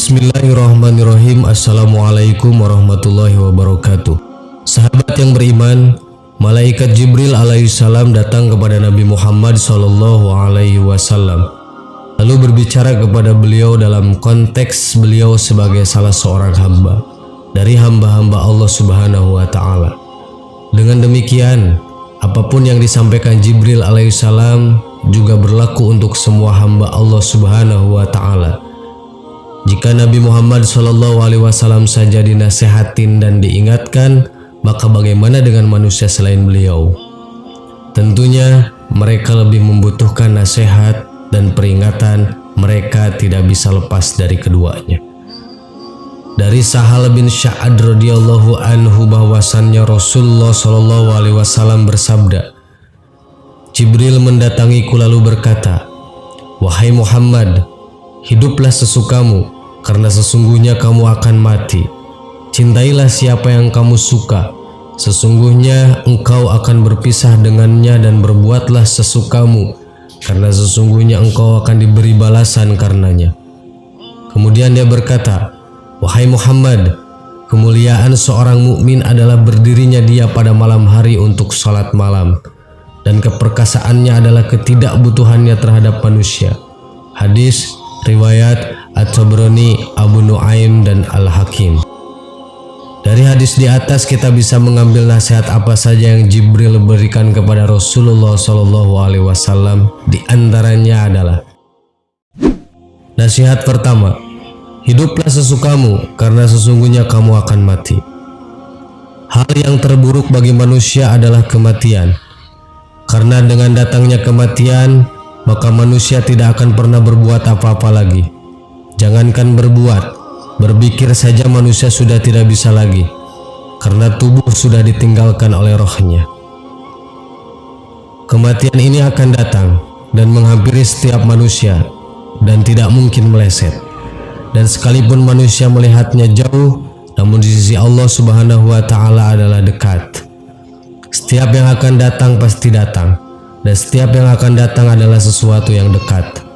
Bismillahirrahmanirrahim. Assalamualaikum warahmatullahi wabarakatuh. Sahabat yang beriman, malaikat Jibril alaihissalam datang kepada Nabi Muhammad SAW, lalu berbicara kepada beliau dalam konteks beliau sebagai salah seorang hamba dari hamba-hamba Allah Subhanahu wa Ta'ala. Dengan demikian, apapun yang disampaikan Jibril alaihissalam juga berlaku untuk semua hamba Allah Subhanahu wa Ta'ala. Jika Nabi Muhammad SAW saja dinasehatin dan diingatkan, maka bagaimana dengan manusia selain beliau? Tentunya mereka lebih membutuhkan nasihat dan peringatan. Mereka tidak bisa lepas dari keduanya. Dari Sahal bin Sa'ad radhiyallahu anhu bahwasannya Rasulullah SAW bersabda, Jibril mendatangiku lalu berkata, "Wahai Muhammad, hiduplah sesukamu, karena sesungguhnya kamu akan mati. Cintailah siapa yang kamu suka, sesungguhnya engkau akan berpisah dengannya, dan berbuatlah sesukamu, karena sesungguhnya engkau akan diberi balasan karenanya." Kemudian dia berkata, "Wahai Muhammad, kemuliaan seorang mukmin adalah berdirinya dia pada malam hari untuk salat malam, dan keperkasaannya adalah ketidakbutuhannya terhadap manusia." Hadis riwayat At-Tabrani, Abu Nuaim, dan Al-Hakim. Dari hadis di atas kita bisa mengambil nasihat apa saja yang Jibril berikan kepada Rasulullah SAW. Di antaranya adalah nasihat pertama, hiduplah sesukamu, karena sesungguhnya kamu akan mati. Hal yang terburuk bagi manusia adalah kematian, karena dengan datangnya kematian, maka manusia tidak akan pernah berbuat apa-apa lagi. Jangankan berbuat, berpikir saja manusia sudah tidak bisa lagi, karena tubuh sudah ditinggalkan oleh rohnya. Kematian ini akan datang dan menghampiri setiap manusia dan tidak mungkin meleset. Dan sekalipun manusia melihatnya jauh, namun di sisi Allah Subhanahu wa Ta'ala adalah dekat. Setiap yang akan datang pasti datang, dan setiap yang akan datang adalah sesuatu yang dekat.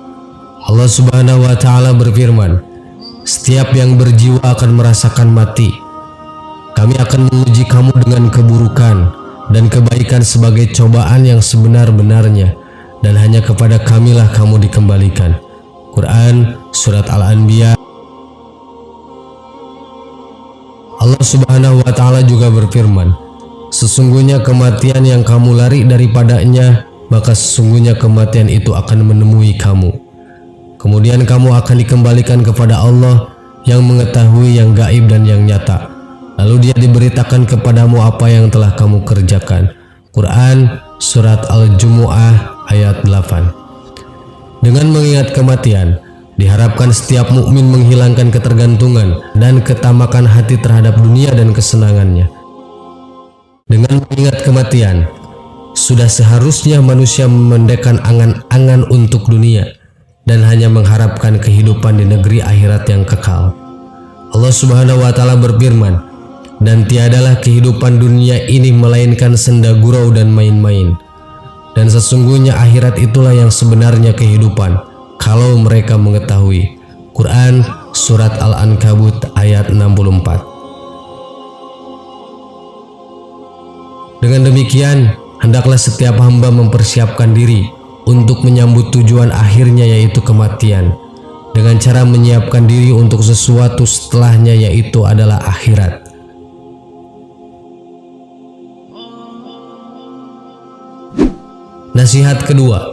Allah Subhanahu wa Ta'ala berfirman, "Setiap yang berjiwa akan merasakan mati. Kami akan menguji kamu dengan keburukan dan kebaikan sebagai cobaan yang sebenar-benarnya, dan hanya kepada Kamilah kamu dikembalikan." Quran Surat Al-Anbiya. Allah Subhanahu wa Ta'ala juga berfirman, "Sesungguhnya kematian yang kamu lari daripadanya, maka sesungguhnya kematian itu akan menemui kamu. Kemudian kamu akan dikembalikan kepada Allah yang mengetahui yang gaib dan yang nyata. Lalu dia diberitakan kepadamu apa yang telah kamu kerjakan." Quran Surat Al-Jumu'ah ayat 8. Dengan mengingat kematian, diharapkan setiap mukmin menghilangkan ketergantungan dan ketamakan hati terhadap dunia dan kesenangannya. Dengan mengingat kematian, sudah seharusnya manusia memendekkan angan-angan untuk dunia dan hanya mengharapkan kehidupan di negeri akhirat yang kekal. Allah Subhanahu wa Ta'ala berfirman, "Dan tiadalah kehidupan dunia ini melainkan senda gurau dan main-main. Dan sesungguhnya akhirat itulah yang sebenarnya kehidupan, kalau mereka mengetahui." Quran Surat Al-Ankabut ayat 64. Dengan demikian, hendaklah setiap hamba mempersiapkan diri untuk menyambut tujuan akhirnya, yaitu kematian, dengan cara menyiapkan diri untuk sesuatu setelahnya, yaitu adalah akhirat. Nasihat kedua,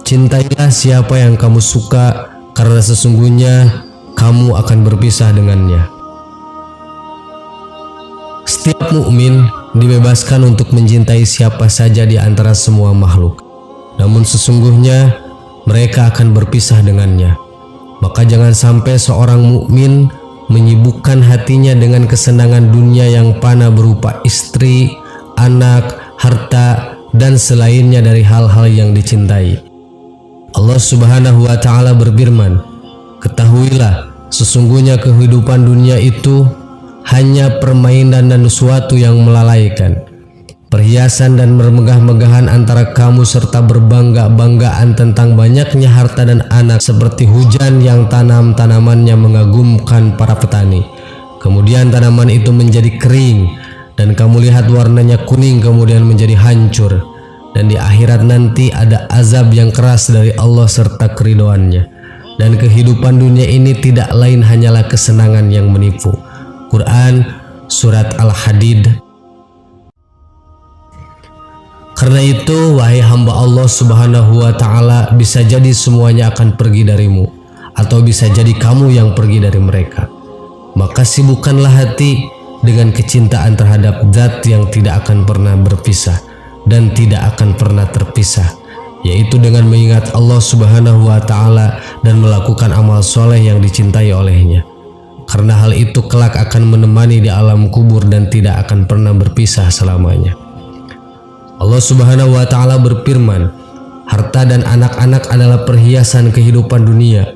cintailah siapa yang kamu suka, karena sesungguhnya kamu akan berpisah dengannya. Setiap mukmin dibebaskan untuk mencintai siapa saja di antara semua makhluk, namun sesungguhnya mereka akan berpisah dengannya. Maka jangan sampai seorang mukmin menyibukkan hatinya dengan kesenangan dunia yang fana berupa istri, anak, harta, dan selainnya dari hal-hal yang dicintai. Allah Subhanahu wa Ta'ala berfirman, "Ketahuilah, sesungguhnya kehidupan dunia itu hanya permainan dan sesuatu yang melalaikan. perhiasan dan bermegah-megahan antara kamu serta berbangga-banggaan tentang banyaknya harta dan anak seperti hujan yang tanamannya mengagumkan para petani. Kemudian tanaman itu menjadi kering dan kamu lihat warnanya kuning kemudian menjadi hancur. Dan di akhirat nanti ada azab yang keras dari Allah serta keridhoannya. Dan kehidupan dunia ini tidak lain hanyalah kesenangan yang menipu. Quran Surat Al-Hadid. Karena itu, wahai hamba Allah Subhanahu wa Ta'ala, bisa jadi semuanya akan pergi darimu, atau bisa jadi kamu yang pergi dari mereka. Maka sibukkanlah hati dengan kecintaan terhadap zat yang tidak akan pernah berpisah dan tidak akan pernah terpisah, yaitu dengan mengingat Allah Subhanahu wa Ta'ala dan melakukan amal soleh yang dicintai olehnya. Karena hal itu kelak akan menemani di alam kubur dan tidak akan pernah berpisah selamanya. Allah Subhanahu wa Ta'ala berfirman, harta dan anak-anak adalah perhiasan kehidupan dunia.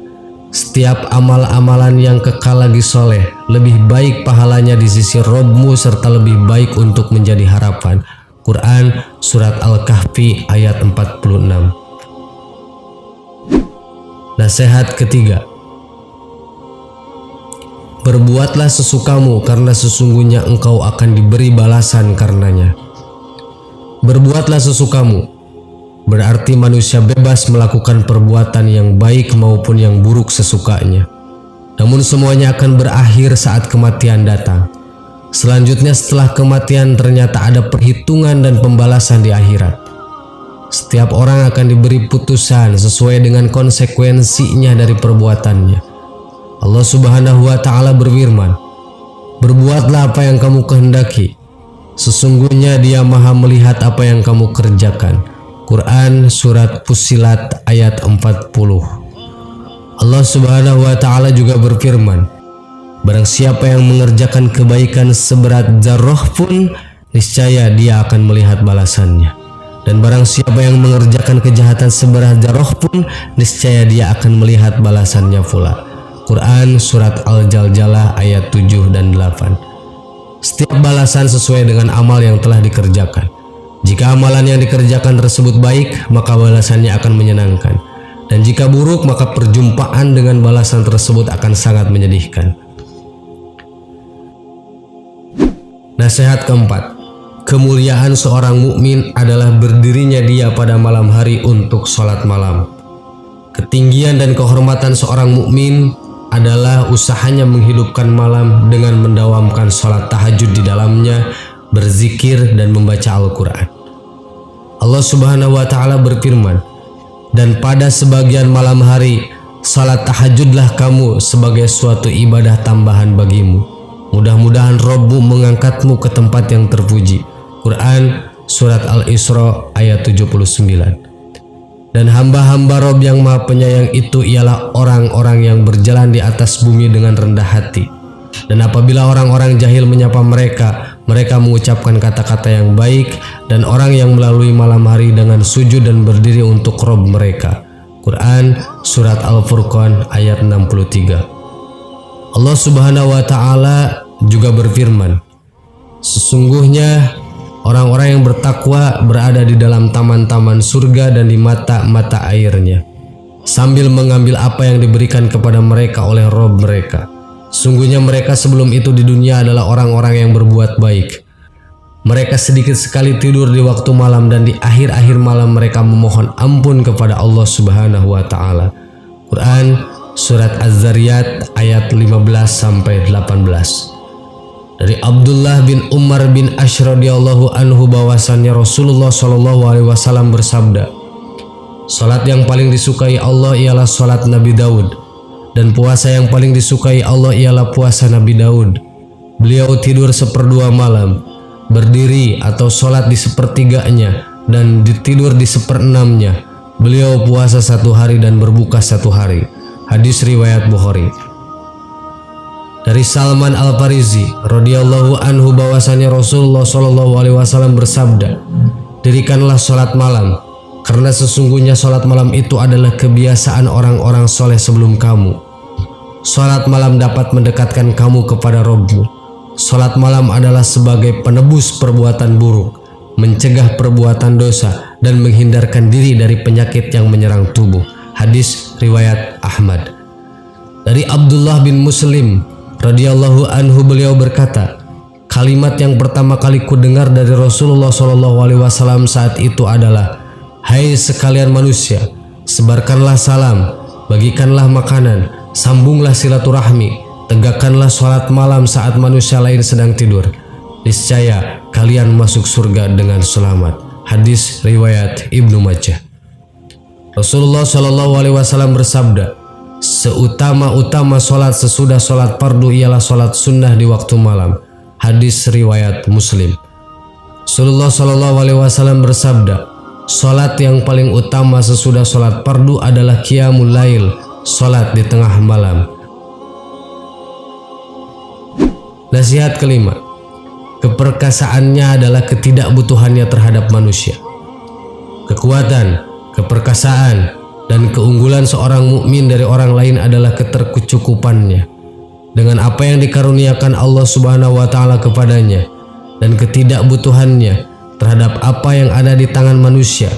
Setiap amal-amalan yang kekal lagi soleh, lebih baik pahalanya di sisi Rabb-mu serta lebih baik untuk menjadi harapan. Quran Surat Al-Kahfi ayat 46. Nasihat ketiga. Berbuatlah sesukamu karena sesungguhnya engkau akan diberi balasan karenanya. Berbuatlah sesukamu berarti manusia bebas melakukan perbuatan yang baik maupun yang buruk sesukanya. Namun semuanya akan berakhir saat kematian datang. Selanjutnya setelah kematian ternyata ada perhitungan dan pembalasan di akhirat. Setiap orang akan diberi putusan sesuai dengan konsekuensinya dari perbuatannya. Allah Subhanahu wa Ta'ala berfirman, berbuatlah apa yang kamu kehendaki. Sesungguhnya Dia Maha melihat apa yang kamu kerjakan. Quran Surat Fussilat ayat 40. Allah Subhanahu wa Ta'ala juga berfirman, barang siapa yang mengerjakan kebaikan seberat zarrah pun, niscaya Dia akan melihat balasannya. Dan barang siapa yang mengerjakan kejahatan seberat zarrah pun, niscaya Dia akan melihat balasannya pula. Quran Surat Al-Jaljalah ayat 7 dan 8. Setiap balasan sesuai dengan amal yang telah dikerjakan. Jika amalan yang dikerjakan tersebut baik, maka balasannya akan menyenangkan. Dan jika buruk, maka perjumpaan dengan balasan tersebut akan sangat menyedihkan. Nasihat keempat. Kemuliaan seorang mukmin adalah berdirinya dia pada malam hari untuk sholat malam. Ketinggian dan kehormatan seorang mukmin adalah usahanya menghidupkan malam dengan mendawamkan sholat tahajud di dalamnya, berzikir dan membaca Al-Quran. Allah Subhanahu wa Ta'ala berfirman, dan pada sebagian malam hari sholat tahajudlah kamu sebagai suatu ibadah tambahan bagimu. Mudah-mudahan Rabb-mu mengangkatmu ke tempat yang terpuji. Quran Surat Al-Isra ayat 79. Dan hamba-hamba Rabb yang Maha Penyayang itu ialah orang-orang yang berjalan di atas bumi dengan rendah hati. Dan apabila orang-orang jahil menyapa mereka, mereka mengucapkan kata-kata yang baik. Dan orang yang melalui malam hari dengan sujud dan berdiri untuk Rabb mereka. Quran Surat Al-Furqan ayat 63. Allah Subhanahu wa Ta'ala juga berfirman, sesungguhnya orang-orang yang bertakwa berada di dalam taman-taman surga dan di mata-mata airnya, sambil mengambil apa yang diberikan kepada mereka oleh Rabb mereka. Sungguhnya mereka sebelum itu di dunia adalah orang-orang yang berbuat baik. Mereka sedikit sekali tidur di waktu malam dan di akhir-akhir malam mereka memohon ampun kepada Allah Subhanahu wa Ta'ala. Quran Surat Az-Zariyat ayat 15-18. Dari Abdullah bin Umar bin Ash radhiyallahu anhu bahwasannya Rasulullah Shallallahu alaihi wasallam bersabda, salat yang paling disukai Allah ialah salat Nabi Daud, dan puasa yang paling disukai Allah ialah puasa Nabi Daud. Beliau tidur seperdua malam, berdiri atau salat di sepertiganya, dan tidur di seperenamnya. Beliau puasa 1 hari dan berbuka 1 hari. Hadis riwayat Bukhari. Dari Salman Al-Farisi radhiyallahu anhu bahwasanya Rasulullah Shallallahu alaihi wasallam bersabda, dirikanlah salat malam, karena sesungguhnya salat malam itu adalah kebiasaan orang-orang soleh sebelum kamu. Salat malam dapat mendekatkan kamu kepada Rabb-mu. Salat malam adalah sebagai penebus perbuatan buruk. mencegah perbuatan dosa, dan menghindarkan diri dari penyakit yang menyerang tubuh. Hadis riwayat Ahmad. Dari Abdullah bin Muslim radhiyallahu anhu, beliau berkata, kalimat yang pertama kali ku dengar dari Rasulullah SAW saat itu adalah, hai sekalian manusia, sebarkanlah salam, bagikanlah makanan, sambunglah silaturahmi, tegakkanlah sholat malam saat manusia lain sedang tidur. Niscaya kalian masuk surga dengan selamat. Hadis riwayat Ibnu Majah. Rasulullah SAW bersabda, seutama-utama sholat sesudah sholat fardu ialah sholat sunnah di waktu malam. Hadis riwayat Muslim. Rasulullah SAW bersabda, sholat yang paling utama sesudah sholat fardu adalah qiyamul lail, sholat di tengah malam. Nasihat kelima, keperkasaannya adalah ketidakbutuhannya terhadap manusia. Kekuatan, keperkasaan, dan keunggulan seorang mukmin dari orang lain adalah ketercukupannya dengan apa yang dikaruniakan Allah Subhanahu wa taala kepadanya, dan ketidakbutuhannya terhadap apa yang ada di tangan manusia.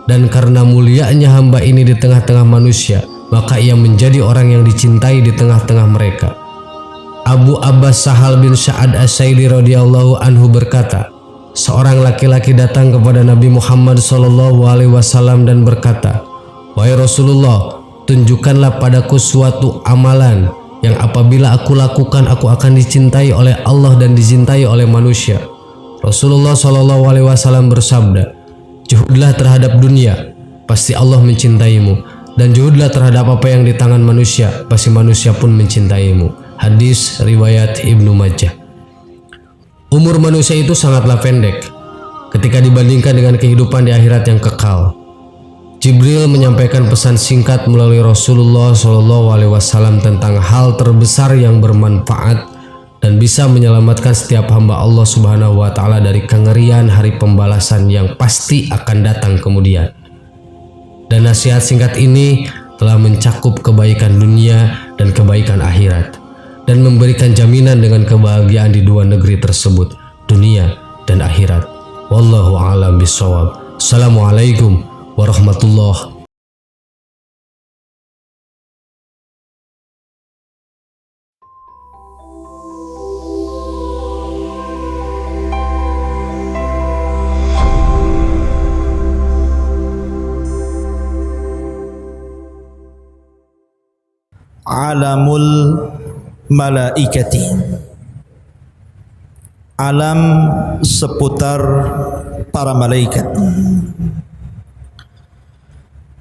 Dan karena mulianya hamba ini di tengah-tengah manusia, maka ia menjadi orang yang dicintai di tengah-tengah mereka. Abu Abbas Sahal bin Sa'ad As-Sa'idi radhiyallahu anhu berkata, seorang laki-laki datang kepada Nabi Muhammad SAW dan berkata, wahai Rasulullah, tunjukkanlah padaku suatu amalan yang apabila aku lakukan aku akan dicintai oleh Allah dan dicintai oleh manusia. Rasulullah SAW bersabda, juhudlah terhadap dunia, pasti Allah mencintaimu, dan juhudlah terhadap apa yang di tangan manusia, pasti manusia pun mencintaimu. Hadis riwayat Ibnu Majah. Umur manusia itu sangatlah pendek ketika dibandingkan dengan kehidupan di akhirat yang kekal. Jibril menyampaikan pesan singkat melalui Rasulullah SAW tentang hal terbesar yang bermanfaat dan bisa menyelamatkan setiap hamba Allah Subhanahu wa taala dari kengerian hari pembalasan yang pasti akan datang kemudian. Dan nasihat singkat ini telah mencakup kebaikan dunia dan kebaikan akhirat, dan memberikan jaminan dengan kebahagiaan di dua negeri tersebut, dunia dan akhirat. Wallahu a'lam bishawab. Assalamualaikum warahmatullahi Alamul malaikati, alam seputar para malaikat.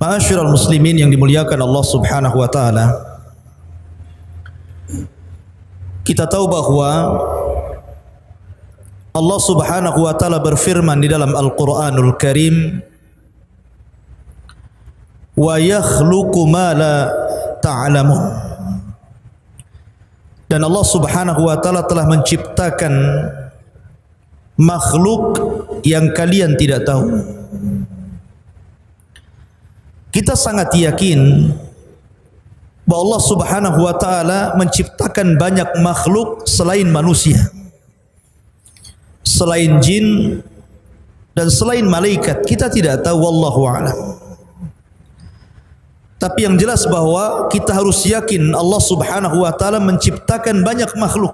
Ma'asyiral muslimin yang dimuliakan Allah Subhanahu wa taala, kita tahu bahwa Allah Subhanahu wa taala berfirman di dalam Al-Qur'anul Karim, wa yakhluqu ma la ta'lamun. Dan Allah Subhanahu wa taala telah menciptakan makhluk yang kalian tidak tahu. Kita sangat yakin bahwa Allah Subhanahu wa taala menciptakan banyak makhluk selain manusia, selain jin dan selain malaikat. Kita tidak tahu, wallahu a'lam. Tapi yang jelas bahwa kita harus yakin Allah Subhanahu wa taala menciptakan banyak makhluk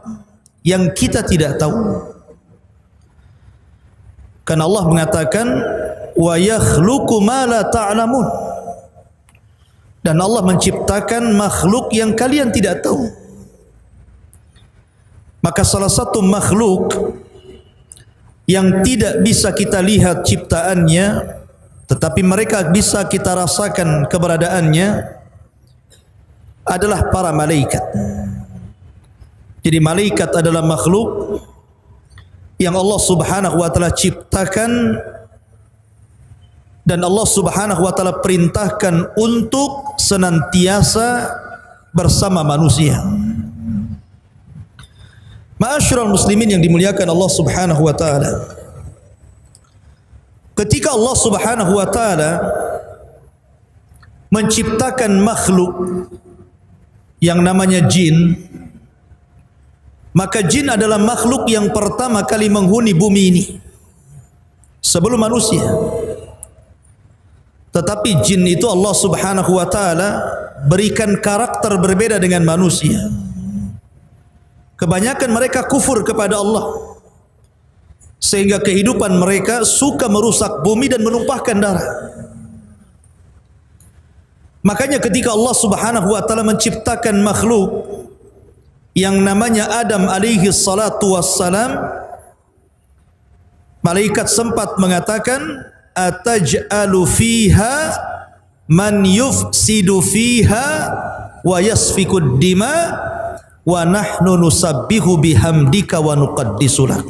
yang kita tidak tahu. Karena Allah mengatakan wa yakhluqu ma la ta'lamun. Dan Allah menciptakan makhluk yang kalian tidak tahu. Maka salah satu makhluk yang tidak bisa kita lihat ciptaannya, tetapi mereka bisa kita rasakan keberadaannya, adalah para malaikat. Jadi malaikat adalah makhluk yang Allah Subhanahu wa taala ciptakan dan Allah Subhanahu wa taala perintahkan untuk senantiasa bersama manusia. Ma'asyiral muslimin yang dimuliakan Allah Subhanahu wa taala, ketika Allah Subhanahu wa taala menciptakan makhluk yang namanya jin, maka jin adalah makhluk yang pertama kali menghuni bumi ini sebelum manusia. Tetapi jin itu Allah Subhanahu wa taala berikan karakter berbeda dengan manusia. Kebanyakan mereka kufur kepada Allah, sehingga kehidupan mereka suka merusak bumi dan menumpahkan darah. Makanya ketika Allah Subhanahu wa taala menciptakan makhluk yang namanya Adam alaihi salatu wassalam, malaikat sempat mengatakan, ataj'alu fiha man yufsidu fiha wa yasfikud dima wa nahnu nusabbihu bihamdika wa nuqaddisu lak.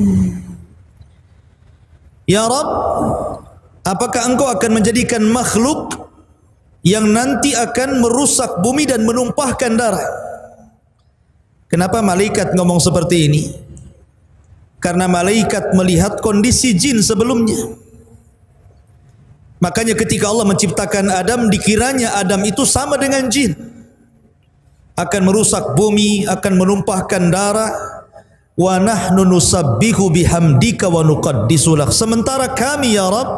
Ya Rabb, apakah engkau akan menjadikan makhluk yang nanti akan merusak bumi dan menumpahkan darah? Kenapa malaikat ngomong seperti ini? Karena malaikat melihat kondisi jin sebelumnya. Makanya ketika Allah menciptakan Adam, dikiranya Adam itu sama dengan jin, akan merusak bumi, akan menumpahkan darah. Wa nahnu nusabbihu bihamdika wa nuqaddisu lak. Sementara kami ya Rabb,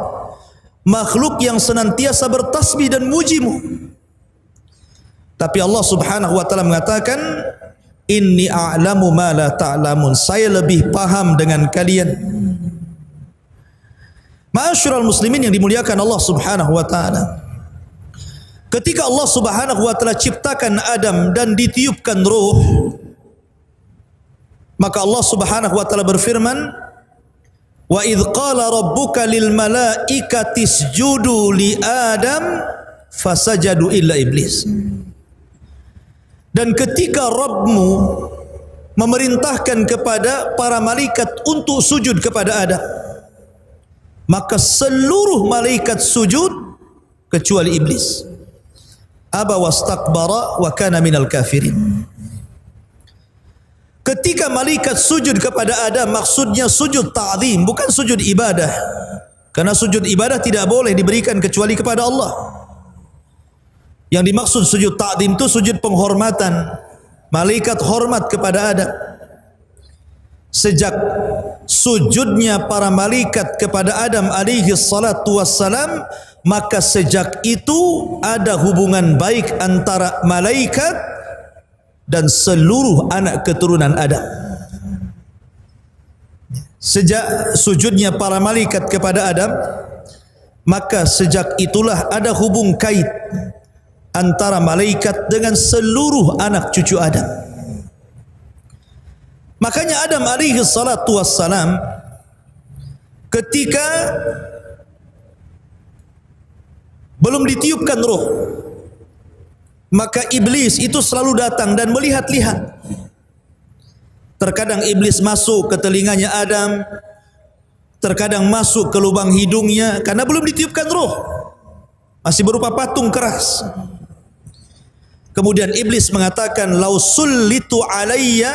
makhluk yang senantiasa bertasbih dan mujimu. Tapi Allah Subhanahu wa taala mengatakan, inni a'lamu ma la ta'lamun. Saya lebih paham dengan kalian. Ma'asyiral muslimin yang dimuliakan Allah Subhanahu wa taala, ketika Allah Subhanahu wa taala ciptakan Adam dan ditiupkan ruh, maka Allah Subhanahu wa taala berfirman, wa idz qala rabbuka lil malaikati isjudu li Adam fasajadu illa iblis. Dan ketika Rabbmu memerintahkan kepada para malaikat untuk sujud kepada Adam, maka seluruh malaikat sujud kecuali iblis. Aba wastakbara wa kana minal kafirin. Ketika malaikat sujud kepada Adam, maksudnya sujud ta'zim, bukan sujud ibadah. Karena sujud ibadah tidak boleh diberikan kecuali kepada Allah. Yang dimaksud sujud ta'zim itu sujud penghormatan. Malaikat hormat kepada Adam. Sejak sujudnya para malaikat kepada Adam alaihi salatu wassalam, maka sejak itu ada hubungan baik antara malaikat dan seluruh anak keturunan Adam. Sejak sujudnya para malaikat kepada Adam, maka sejak itulah ada hubung kait antara malaikat dengan seluruh anak cucu Adam. Makanya Adam alaihi salatu wassalam ketika belum ditiupkan roh, maka iblis itu selalu datang dan melihat-lihat. Terkadang iblis masuk ke telinganya Adam, terkadang masuk ke lubang hidungnya karena belum ditiupkan roh, masih berupa patung keras. Kemudian iblis mengatakan, lau sullitu alayya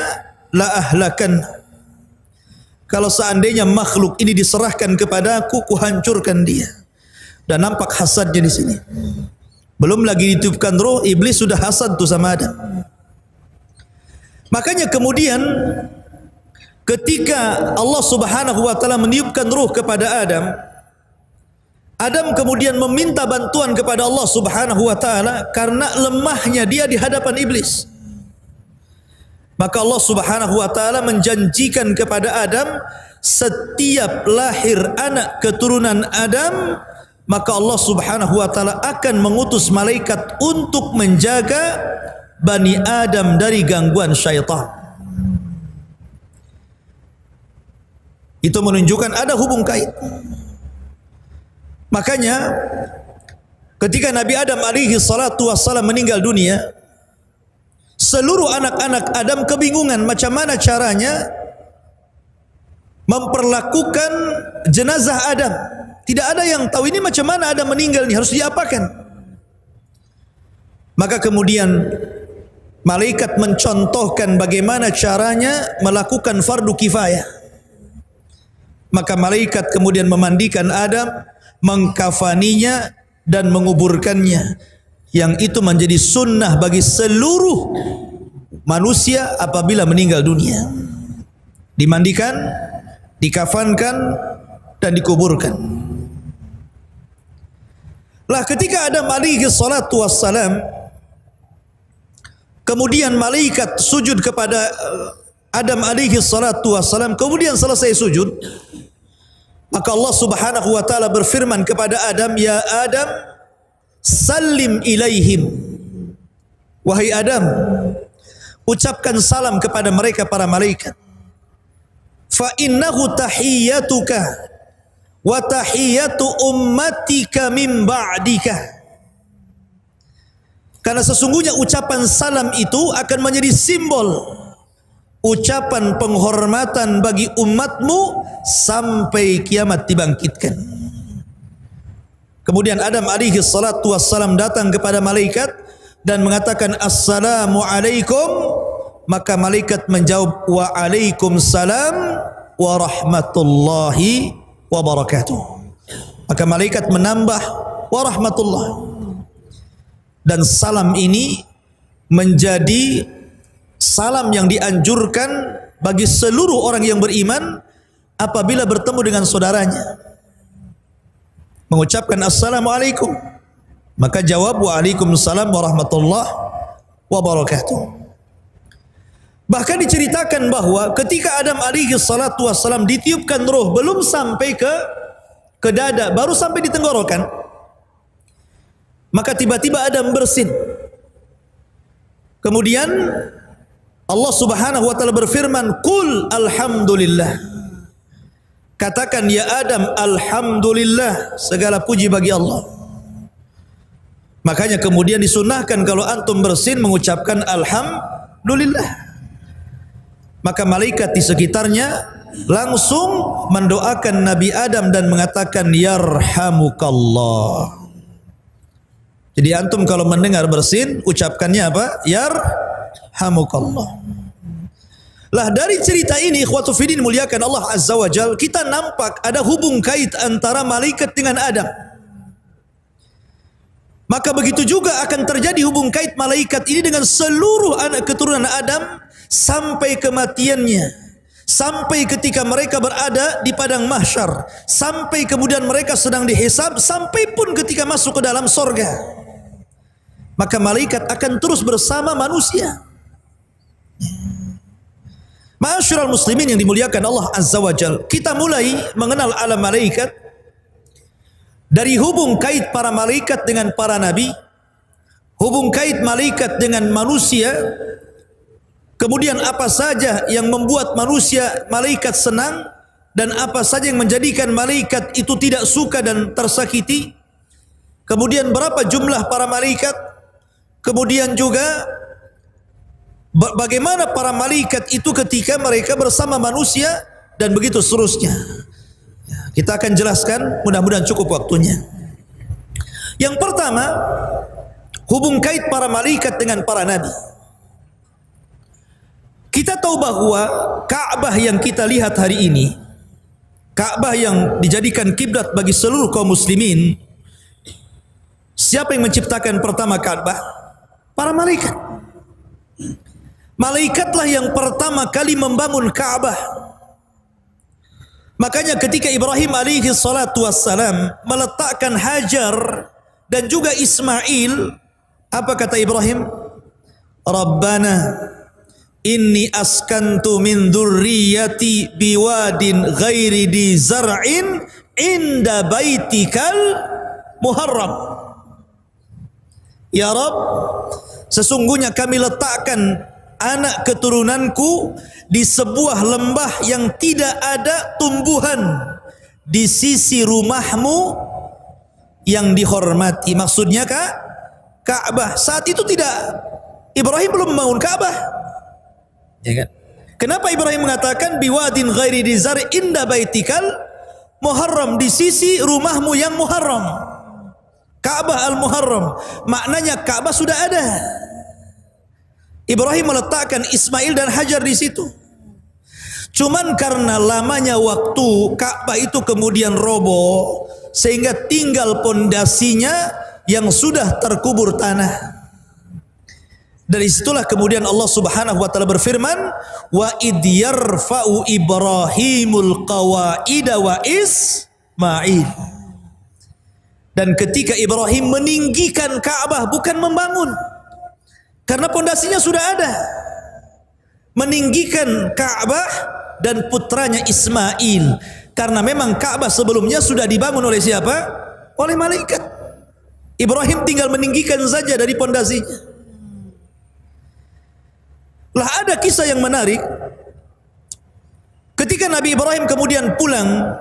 la ahlakan. Kalau seandainya makhluk ini diserahkan kepadaku, kuhancurkan dia. Dan nampak hasadnya di sini. Belum lagi ditiupkan roh, iblis sudah hasad tu sama Adam. Makanya kemudian ketika Allah Subhanahu wa taala meniupkan roh kepada Adam, Adam kemudian meminta bantuan kepada Allah Subhanahu wa taala karena lemahnya dia di hadapan iblis. Maka Allah Subhanahu wa taala menjanjikan kepada Adam, setiap lahir anak keturunan Adam, maka Allah Subhanahu wa taala akan mengutus malaikat untuk menjaga Bani Adam dari gangguan syaitan. Itu menunjukkan ada hubung kait. Makanya ketika Nabi Adam alaihi salatu wassalam meninggal dunia, seluruh anak-anak Adam kebingungan macam mana caranya memperlakukan jenazah Adam. Tidak ada yang tahu ini macam mana Adam meninggal ini, harus diapakan. Maka kemudian malaikat mencontohkan bagaimana caranya melakukan fardu kifayah. Maka malaikat kemudian memandikan Adam, mengkafaninya dan menguburkannya. Yang itu menjadi sunnah bagi seluruh manusia apabila meninggal dunia. Dimandikan, dikafankan, dan dikuburkan. Lah ketika Adam alaihi salatu wassalam, kemudian malaikat sujud kepada Adam alaihi salatu wassalam, kemudian selesai sujud, maka Allah subhanahu wa ta'ala berfirman kepada Adam, ya Adam, salim ilaihim. Wahai Adam, ucapkan salam kepada mereka para malaikat. Fa innahu tahiyyatuka wa tahiyyatu ummatika min ba'dika. Karena sesungguhnya ucapan salam itu akan menjadi simbol ucapan penghormatan bagi umatmu sampai kiamat dibangkitkan. Kemudian Adam alaihi salatu wassalam datang kepada malaikat dan mengatakan assalamu alaikum, maka malaikat menjawab wa alaikumussalam wa rahmatullahi wa barakatuh. Maka malaikat menambah wa rahmatullah, dan salam ini menjadi salam yang dianjurkan bagi seluruh orang yang beriman apabila bertemu dengan saudaranya, mengucapkan assalamualaikum, maka jawab waalaikumsalam warahmatullahi wabarakatuh. Bahkan diceritakan bahwa ketika Adam alaihi salatu wassalam ditiupkan roh, belum sampai ke dada, baru sampai di tenggorokan, maka tiba-tiba Adam bersin. Kemudian Allah subhanahu wa ta'ala berfirman, Qul alhamdulillah. Katakan ya Adam, alhamdulillah, segala puji bagi Allah. Makanya kemudian disunahkan kalau antum bersin mengucapkan alhamdulillah. Maka malaikat di sekitarnya langsung mendoakan Nabi Adam dan mengatakan yarhamukallah. Jadi antum kalau mendengar bersin, ucapkannya apa? Yarhamukallah. Lah dari cerita ini, ikhwatu fiddin muliakan Allah Azza wa Jal, kita nampak ada hubung kait antara malaikat dengan Adam. Maka begitu juga akan terjadi hubung kait malaikat ini dengan seluruh anak keturunan Adam sampai kematiannya, sampai ketika mereka berada di padang mahsyar, sampai kemudian mereka sedang dihisab, sampai pun ketika masuk ke dalam sorga. Maka malaikat akan terus bersama manusia. Ma'asyiral muslimin yang dimuliakan Allah Azza wa Jal, kita mulai mengenal alam malaikat dari hubung kait para malaikat dengan para nabi, hubung kait malaikat dengan manusia, kemudian apa saja yang membuat manusia malaikat senang dan apa saja yang menjadikan malaikat itu tidak suka dan tersakiti, kemudian berapa jumlah para malaikat, kemudian juga bagaimana para malaikat itu ketika mereka bersama manusia, dan begitu seterusnya. Kita akan jelaskan, mudah-mudahan cukup waktunya. Yang pertama, hubung kait para malaikat dengan para nabi. Kita tahu bahwa Ka'bah yang kita lihat hari ini, Ka'bah yang dijadikan kiblat bagi seluruh kaum muslimin, siapa yang menciptakan pertama Ka'bah? Para malaikat. Malaikatlah yang pertama kali membangun Ka'bah. Makanya ketika Ibrahim alaihi salatu wassalam meletakkan Hajar dan juga Ismail, apa kata Ibrahim? Rabbana inni askantu min dzurriyyati biwadin ghairi di zar'in inda baitikal muharram. Ya Rabb, sesungguhnya kami letakkan anak keturunanku di sebuah lembah yang tidak ada tumbuhan di sisi rumahmu yang dihormati. Maksudnya Ka'bah. Saat itu tidak, Ibrahim belum membangun Ka'bah, ya kan? Kenapa Ibrahim mengatakan biwadin ghairi dizar inda baitikal muharram, di sisi rumahmu yang muharram, Ka'bah al-Muharram? Maknanya Ka'bah sudah ada. Ibrahim meletakkan Ismail dan Hajar di situ. Cuman karena lamanya waktu, Ka'bah itu kemudian roboh sehingga tinggal pondasinya yang sudah terkubur tanah. Dari situlah kemudian Allah Subhanahu wa taala berfirman, wa id yarfa'u Ibrahimul qawaida wa Ismail. Dan ketika Ibrahim meninggikan Ka'bah, bukan membangun, karena pondasinya sudah ada, meninggikan Ka'bah dan putranya Ismail, karena memang Ka'bah sebelumnya sudah dibangun oleh siapa? Oleh malaikat. Ibrahim tinggal meninggikan saja dari pondasinya. Lah ada kisah yang menarik. Ketika Nabi Ibrahim kemudian pulang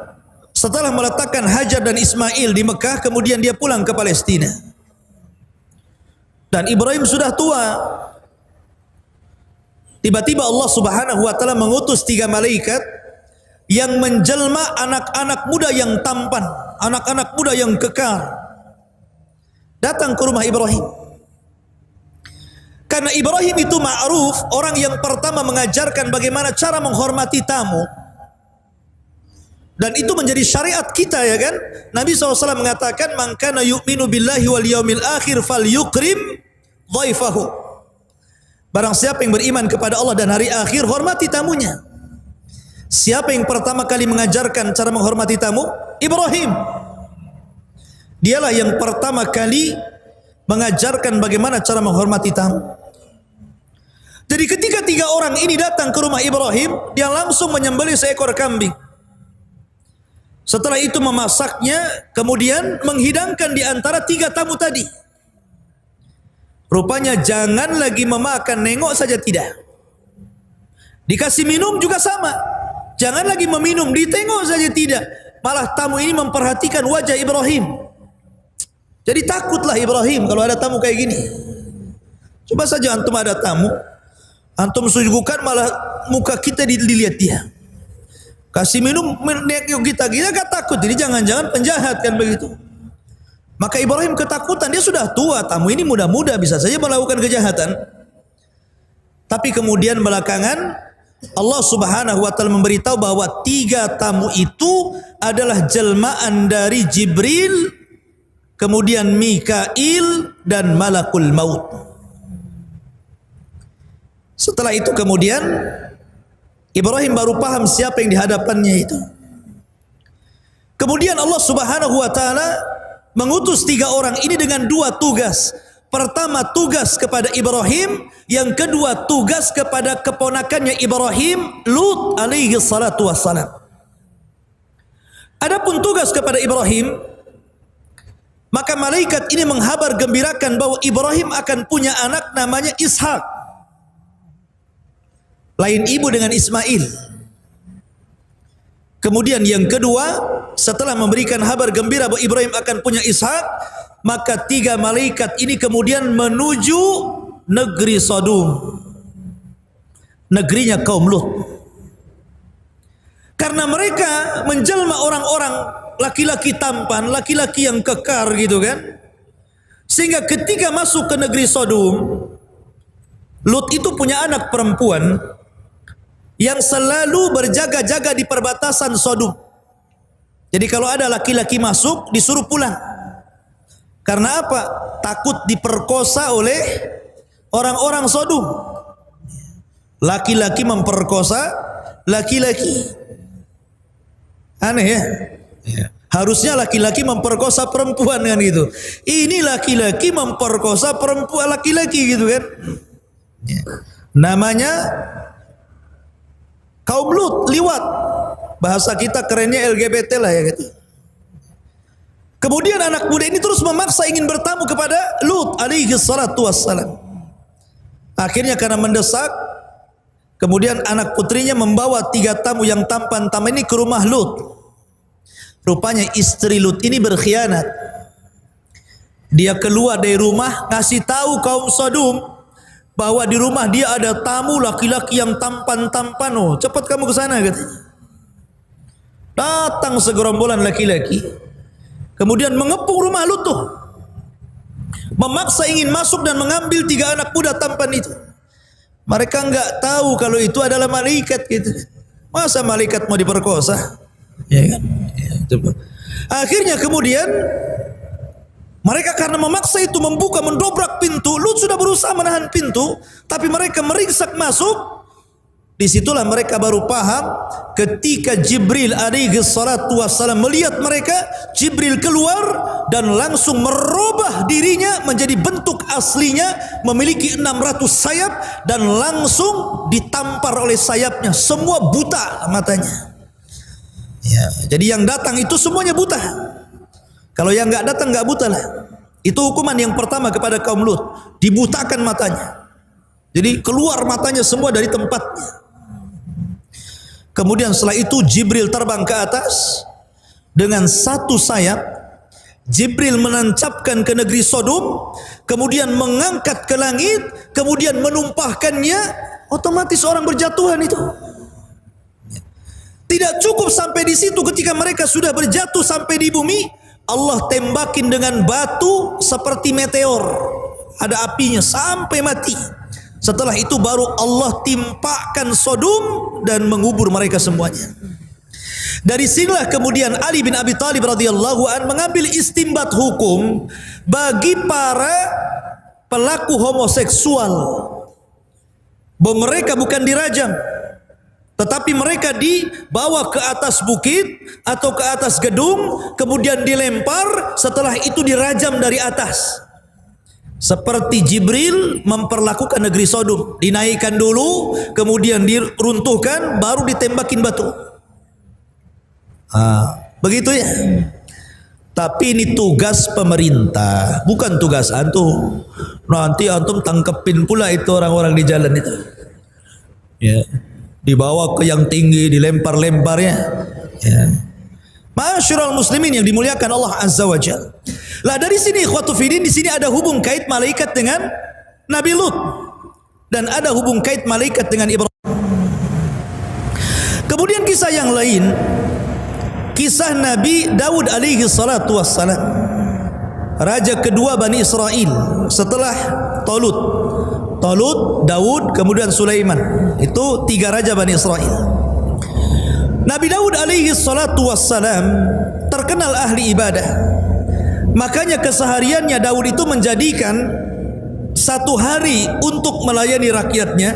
setelah meletakkan Hajar dan Ismail di Mekah, kemudian dia pulang ke Palestina. Dan Ibrahim sudah tua. Tiba-tiba Allah Subhanahu wa taala mengutus 3 malaikat yang menjelma anak-anak muda yang tampan, anak-anak muda yang kekar, datang ke rumah Ibrahim. Karena Ibrahim itu ma'ruf, orang yang pertama mengajarkan bagaimana cara menghormati tamu. Dan itu menjadi syariat kita, ya kan? Nabi SAW mengatakan, "Man kana yu'minu billahi wal yaumil akhir falyukrim dhaifahu." Barang siapa yang beriman kepada Allah dan hari akhir, hormati tamunya. Siapa yang pertama kali mengajarkan cara menghormati tamu? Ibrahim. Dialah yang pertama kali mengajarkan bagaimana cara menghormati tamu. Jadi ketika 3 orang ini datang ke rumah Ibrahim, dia langsung menyembelih seekor kambing. Setelah itu memasaknya, kemudian menghidangkan di antara 3 tamu tadi. Rupanya jangan lagi memakan, nengok saja tidak. Dikasih minum juga sama. Jangan lagi meminum, ditengok saja tidak. Malah tamu ini memperhatikan wajah Ibrahim. Jadi takutlah Ibrahim kalau ada tamu kayak gini. Coba saja antum ada tamu, antum suguhkan malah muka kita dilihat dia. Kasih minum, nengok kita gak takut. Jadi jangan-jangan penjahat kan begitu. Maka Ibrahim ketakutan, dia sudah tua, tamu ini muda-muda bisa saja melakukan kejahatan. Tapi kemudian belakangan Allah Subhanahu wa taala memberitahu bahwa 3 tamu itu adalah jelmaan dari Jibril, kemudian Mikail dan Malakul Maut. Setelah itu kemudian Ibrahim baru paham siapa yang dihadapannya itu. Kemudian Allah Subhanahu wa taala mengutus 3 orang ini dengan 2 tugas. Pertama tugas kepada Ibrahim, yang kedua tugas kepada keponakannya Ibrahim, Lut alaihi salatu wassalam. Adapun tugas kepada Ibrahim, maka malaikat ini menghabar gembirakan bahwa Ibrahim akan punya anak namanya Ishak. Lain ibu dengan Ismail. Kemudian yang kedua, setelah memberikan kabar gembira bahwa Ibrahim akan punya Ishak, maka 3 malaikat ini kemudian menuju negeri Sodom, negerinya kaum Lut. Karena mereka menjelma orang-orang laki-laki tampan, laki-laki yang kekar gitu kan. Sehingga ketika masuk ke negeri Sodom, Lut itu punya anak perempuan yang selalu berjaga-jaga di perbatasan Sodom. Jadi kalau ada laki-laki masuk, disuruh pulang. Karena apa? Takut diperkosa oleh orang-orang Sodom. Laki-laki memperkosa laki-laki. Aneh ya? Harusnya laki-laki memperkosa perempuan kan gitu. Ini laki-laki memperkosa perempuan laki-laki gitu kan. Namanya kaum Lut, liwat. Bahasa kita kerennya LGBT lah ya gitu. Kemudian anak muda ini terus memaksa ingin bertamu kepada Lut alaihi salatu wassalam. Akhirnya karena mendesak, kemudian anak putrinya membawa 3 tamu yang tampan-tampan ini ke rumah Lut. Rupanya istri Lut ini berkhianat. Dia keluar dari rumah ngasih tahu kaum Sodom bahwa di rumah dia ada tamu laki-laki yang tampan-tampan. Oh, cepat kamu ke sana katanya. Datang segerombolan laki-laki, kemudian mengepung rumah Lut tuh, memaksa ingin masuk dan mengambil 3 anak muda tampan itu. Mereka enggak tahu kalau itu adalah malaikat gitu. Masa malaikat mau diperkosa? Ya kan? Ya, coba. Akhirnya kemudian mereka karena memaksa itu membuka, mendobrak pintu. Lut sudah berusaha menahan pintu, tapi mereka meringsek masuk. Disitulah mereka baru paham ketika Jibril alaihi salatu wassalam melihat mereka, Jibril keluar dan langsung merubah dirinya menjadi bentuk aslinya, memiliki 600 sayap dan langsung ditampar oleh sayapnya, semua buta matanya. Ya, jadi yang datang itu semuanya buta. Kalau yang enggak datang enggak buta lah. Itu hukuman yang pertama kepada kaum Lut, dibutakan matanya. Jadi keluar matanya semua dari tempatnya. Kemudian setelah itu Jibril terbang ke atas dengan satu sayap. Jibril menancapkan ke negeri Sodom, kemudian mengangkat ke langit, kemudian menumpahkannya, otomatis orang berjatuhan itu. Tidak cukup sampai di situ, ketika mereka sudah berjatuh sampai di bumi, Allah tembakin dengan batu seperti meteor, ada apinya sampai mati. Setelah itu baru Allah timpakan Sodom dan mengubur mereka semuanya. Dari sinilah kemudian Ali bin Abi Thalib radhiyallahu an mengambil istimbat hukum bagi para pelaku homoseksual, bahwa mereka bukan dirajam, tetapi mereka dibawa ke atas bukit atau ke atas gedung, kemudian dilempar, setelah itu dirajam dari atas. Seperti Jibril memperlakukan negeri Sodom, dinaikkan dulu, kemudian diruntuhkan, baru ditembakin batu. Begitu ya. Tapi ini tugas pemerintah, bukan tugas antum. Nanti antum tangkepin pula itu orang-orang di jalan itu. Ya. Dibawa ke yang tinggi, dilempar-lempar ya. Ma'asyiral muslimin yang dimuliakan Allah Azza wa Jalla. Lah dari sini ikhwatu fillah, di sini ada hubung kait malaikat dengan Nabi Lut dan ada hubung kait malaikat dengan Ibrahim. Kemudian kisah yang lain, kisah Nabi Daud alaihi salatu wassalam, raja kedua Bani Israel setelah Talut, Daud, kemudian Sulaiman. Itu 3 raja Bani Israel. Nabi Daud alaihi salatu wassalam terkenal ahli ibadah. Makanya kesehariannya Daud itu menjadikan satu hari untuk melayani rakyatnya,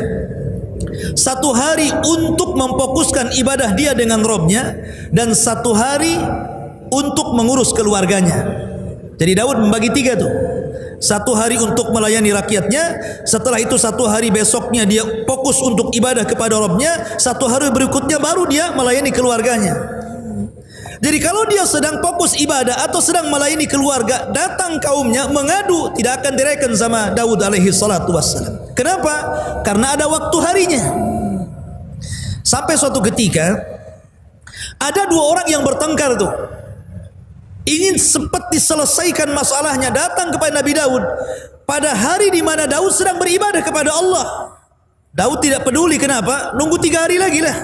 satu hari untuk memfokuskan ibadah dia dengan Robnya, dan satu hari untuk mengurus keluarganya. Jadi Daud membagi 3 tuh. Satu hari untuk melayani rakyatnya, setelah itu satu hari besoknya dia fokus untuk ibadah kepada Robnya, satu hari berikutnya baru dia melayani keluarganya. Jadi kalau dia sedang fokus ibadah atau sedang melayani keluarga, datang kaumnya mengadu, tidak akan direken sama Daud alaihi salatu wassalam. Kenapa? Karena ada waktu harinya. Sampai suatu ketika ada 2 orang yang bertengkar tuh, ingin cepat diselesaikan masalahnya, datang kepada Nabi Daud pada hari di mana Daud sedang beribadah kepada Allah. Daud tidak peduli, kenapa? Nunggu 3 hari lagi lah.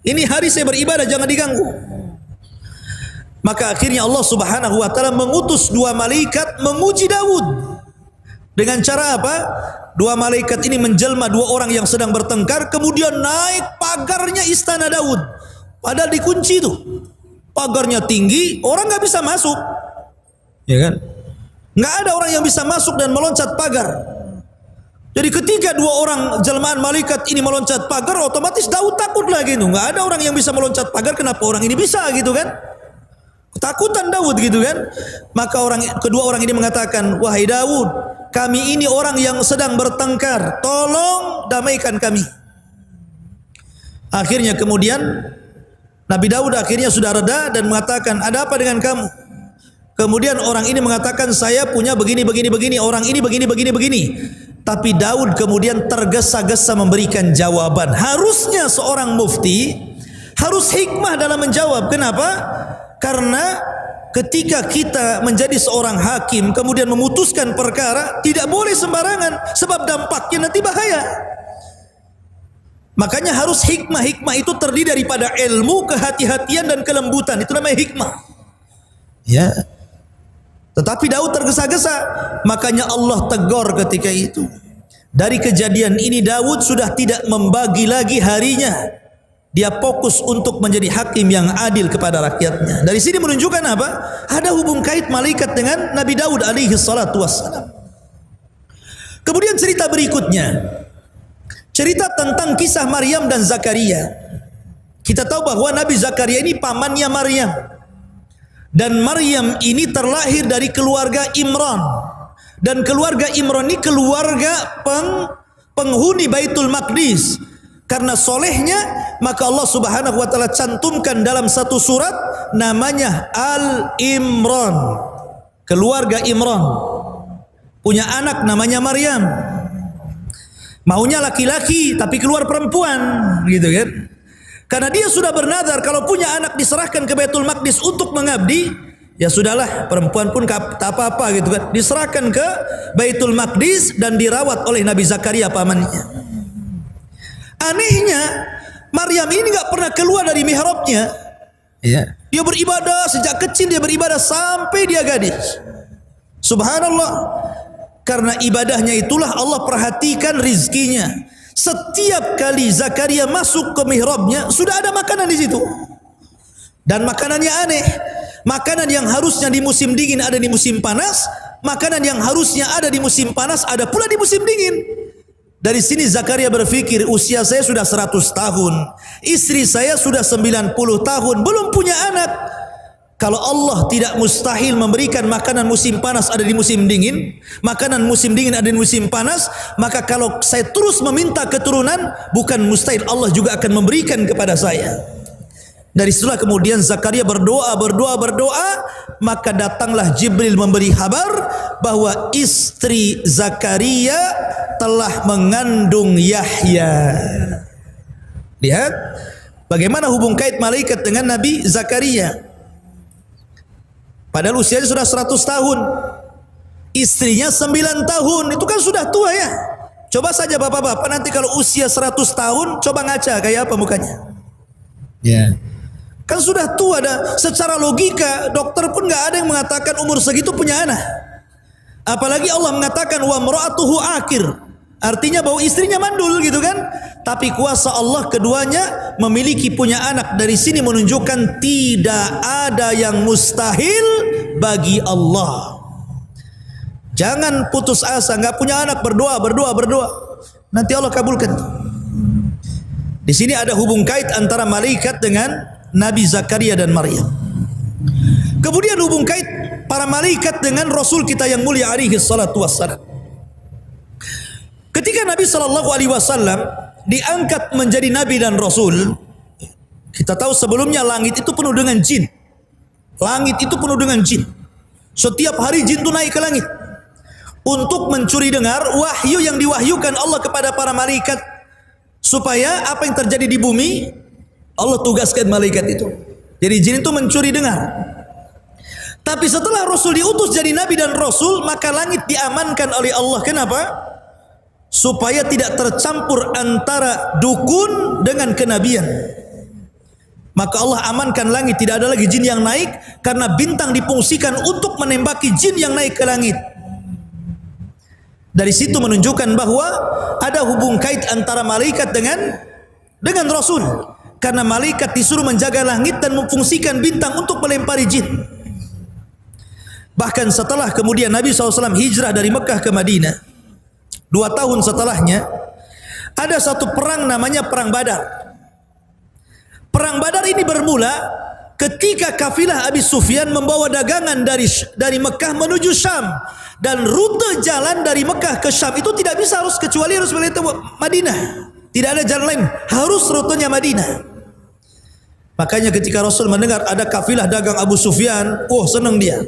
Ini hari saya beribadah, jangan diganggu. Maka akhirnya Allah Subhanahu wa taala mengutus 2 malaikat menguji Daud. Dengan cara apa? 2 malaikat ini menjelma 2 orang yang sedang bertengkar, kemudian naik pagarnya istana Daud. Padahal dikunci itu. Pagarnya tinggi, orang nggak bisa masuk. Ya kan? Nggak ada orang yang bisa masuk dan meloncat pagar. Jadi ketika 2 orang jelmaan malaikat ini meloncat pagar, otomatis Daud takut lagi itu. Nggak ada orang yang bisa meloncat pagar, kenapa orang ini bisa gitu kan? Ketakutan Daud gitu kan. Maka kedua orang ini mengatakan, wahai Daud, kami ini orang yang sedang bertengkar, tolong damaikan kami. Akhirnya kemudian Nabi Daud akhirnya sudah reda dan mengatakan, ada apa dengan kamu? Kemudian orang ini mengatakan, saya punya begini, orang ini begini. Tapi Daud kemudian tergesa-gesa memberikan jawaban. Harusnya seorang mufti harus hikmah dalam menjawab. Kenapa? Karena ketika kita menjadi seorang hakim kemudian memutuskan perkara, tidak boleh sembarangan, sebab dampaknya nanti bahaya. Makanya harus hikmah. Hikmah itu terdiri daripada ilmu, kehati-hatian dan kelembutan. Itu namanya hikmah. Ya. Tetapi Daud tergesa-gesa, makanya Allah tegur ketika itu. Dari kejadian ini Daud sudah tidak membagi lagi harinya. Dia fokus untuk menjadi hakim yang adil kepada rakyatnya. Dari sini menunjukkan apa? Ada hubung kait malaikat dengan Nabi Daud alaihi salatu wassalam. Kemudian cerita berikutnya, cerita tentang kisah Maryam dan Zakaria. Kita tahu bahwa Nabi Zakaria ini pamannya Maryam. Dan Maryam ini terlahir dari keluarga Imran. Dan keluarga Imran ini keluarga penghuni Baitul Maqdis. Karena solehnya, maka Allah Subhanahu wa taala cantumkan dalam satu surat namanya Al-Imran. Keluarga Imran punya anak namanya Maryam. Maunya laki-laki tapi keluar perempuan, gitu kan? Karena dia sudah bernazar kalau punya anak diserahkan ke Baitul Maqdis untuk mengabdi, ya sudahlah, perempuan pun tak apa-apa gitu kan. Diserahkan ke Baitul Maqdis dan dirawat oleh Nabi Zakaria pamannya. Anehnya, Maryam ini enggak pernah keluar dari mihrabnya. Ya. Dia beribadah sejak kecil, dia beribadah sampai dia gadis. Subhanallah. Karena ibadahnya itulah Allah perhatikan rizkinya. Setiap kali Zakaria masuk ke mihrabnya, sudah ada makanan di situ. Dan makanannya aneh. Makanan yang harusnya di musim dingin ada di musim panas, makanan yang harusnya ada di musim panas ada pula di musim dingin. Dari sini Zakaria berpikir, usia saya sudah 100 tahun, istri saya sudah 90 tahun, belum punya anak. Kalau Allah tidak mustahil memberikan makanan musim panas ada di musim dingin, makanan musim dingin ada di musim panas, maka kalau saya terus meminta keturunan, bukan mustahil Allah juga akan memberikan kepada saya. Dari situlah kemudian Zakaria berdoa, maka datanglah Jibril memberi kabar bahwa istri Zakaria telah mengandung Yahya. Lihat bagaimana hubung kait malaikat dengan Nabi Zakaria. Padahal usianya sudah 100 tahun. Istrinya 9 tahun. Itu kan sudah tua ya. Coba saja bapak-bapak nanti kalau usia 100 tahun, coba ngaca kayak apa mukanya. Ya. Kan sudah tua dah. Secara logika dokter pun enggak ada yang mengatakan umur segitu punya anak. Apalagi Allah mengatakan wa mar'atuhu akir. Artinya bahwa istrinya mandul gitu kan. Tapi kuasa Allah keduanya memiliki punya anak. Dari sini menunjukkan tidak ada yang mustahil bagi Allah. Jangan putus asa, enggak punya anak, berdoa. Nanti Allah kabulkan. Di sini ada hubung kait antara malaikat dengan Nabi Zakaria dan Maryam. Kemudian hubung kait para malaikat dengan Rasul kita yang mulia alaihi salatu wassalam. Ketika Nabi sallallahu alaihi wasallam diangkat menjadi nabi dan rasul, kita tahu sebelumnya langit itu penuh dengan jin. Langit itu penuh dengan jin. Setiap hari jin itu naik ke langit untuk mencuri dengar wahyu yang diwahyukan Allah kepada para malaikat, supaya apa yang terjadi di bumi Allah tugaskan malaikat itu. Jadi jin itu mencuri dengar. Tapi setelah Rasul diutus jadi nabi dan rasul, maka langit diamankan oleh Allah. Kenapa? Supaya tidak tercampur antara dukun dengan kenabian. Maka Allah amankan langit, tidak ada lagi jin yang naik, karena bintang difungsikan untuk menembaki jin yang naik ke langit. Dari situ menunjukkan bahwa ada hubung kait antara malaikat dengan Rasul. Karena malaikat disuruh menjaga langit dan memfungsikan bintang untuk melempari jin. Bahkan setelah kemudian Nabi SAW hijrah dari Mekah ke Madinah, 2 tahun setelahnya ada satu perang namanya Perang Badar. Perang Badar ini bermula ketika kafilah Abi Sufyan membawa dagangan dari Mekah menuju Syam, dan rute jalan dari Mekah ke Syam itu tidak bisa kecuali harus melewati Madinah. Tidak ada jalan lain, harus rutenya Madinah. Makanya ketika Rasul mendengar ada kafilah dagang Abu Sufyan, senang dia.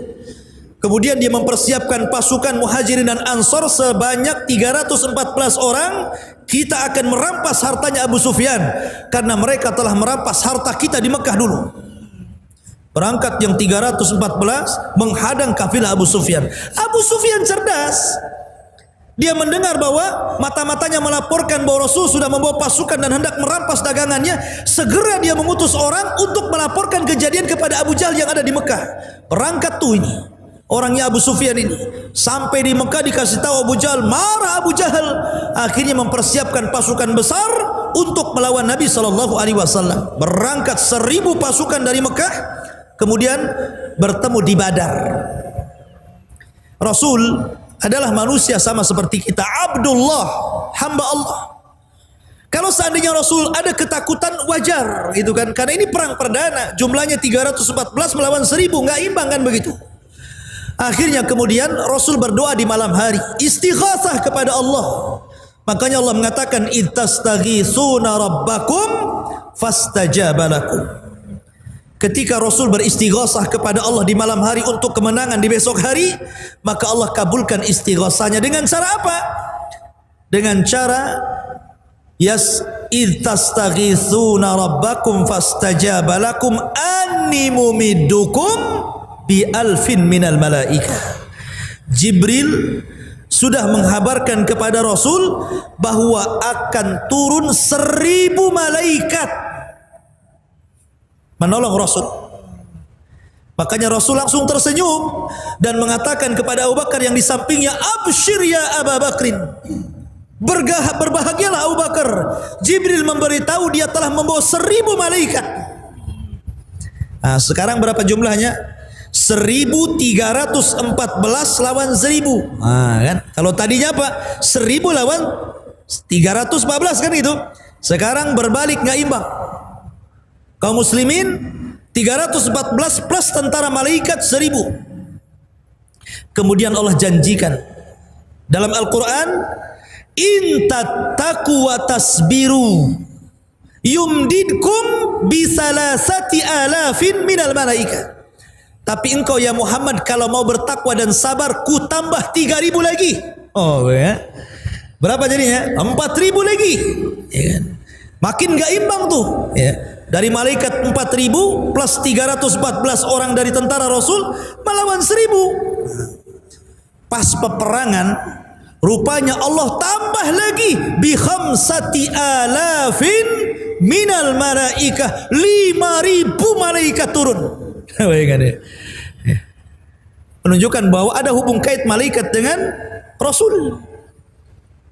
Kemudian dia mempersiapkan pasukan Muhajirin dan Ansor sebanyak 314 orang. Kita akan merampas hartanya Abu Sufyan, karena mereka telah merampas harta kita di Mekah dulu. Berangkat yang 314 menghadang kafilah Abu Sufyan. Abu Sufyan cerdas. Dia mendengar bahwa mata-matanya melaporkan bahwa Rasul sudah membawa pasukan dan hendak merampas dagangannya. Segera dia mengutus orang untuk melaporkan kejadian kepada Abu Jahal yang ada di Mekah. Berangkat tuh ini orangnya Abu Sufyan ini. Sampai di Mekah dikasih tahu Abu Jahal, marah Abu Jahal. Akhirnya mempersiapkan pasukan besar untuk melawan Nabi SAW. Berangkat 1000 pasukan dari Mekah, kemudian bertemu di Badar. Rasul adalah manusia sama seperti kita, Abdullah, hamba Allah. Kalau seandainya Rasul ada ketakutan wajar gitu kan, karena ini perang perdana, jumlahnya 314 melawan 1000, nggak imbang kan begitu. Akhirnya kemudian Rasul berdoa di malam hari, istighatsah kepada Allah. Makanya Allah mengatakan ittastaghitsuna rabbakum fastajaba lakum. Ketika Rasul beristighatsah kepada Allah di malam hari untuk kemenangan di besok hari, maka Allah kabulkan istighatsahnya dengan cara apa? Dengan cara ittastaghitsuna rabbakum fastajaba lakum anni mumiddukum bi alfin minal malaikah. Jibril sudah menghabarkan kepada Rasul bahwa akan turun 1000 malaikat menolong Rasul. Makanya Rasul langsung tersenyum dan mengatakan kepada Abu Bakar yang di sampingnya, absyir ya Abu Bakrin, berbahagialah Abu Bakar, Jibril memberitahu dia telah membawa 1000 malaikat. Nah, sekarang berapa jumlahnya? 1314 lawan 1000. Nah, kan? Kalau tadinya apa? 1000 lawan 314 kan itu. Sekarang berbalik, nggak imbang. Kaum muslimin 314 plus tentara malaikat 1000. Kemudian Allah janjikan dalam Al-Quran, in tattaqu wa tasbiru yumdidkum bisalasati alafin minal malaika. Tapi engkau ya Muhammad kalau mau bertakwa dan sabar, ku tambah 3000 lagi. Oh ya. Berapa jadinya? 4000 lagi. Ya kan? Makin gak imbang tuh. Ya. Dari malaikat 4000 plus 314 orang dari tentara Rasul melawan 1000. Pas peperangan, rupanya Allah tambah lagi bi khamsati alafin minal malaikah, 5000 malaikat turun. Bayangkan ya. Menunjukkan bahwa ada hubung kait malaikat dengan Rasul.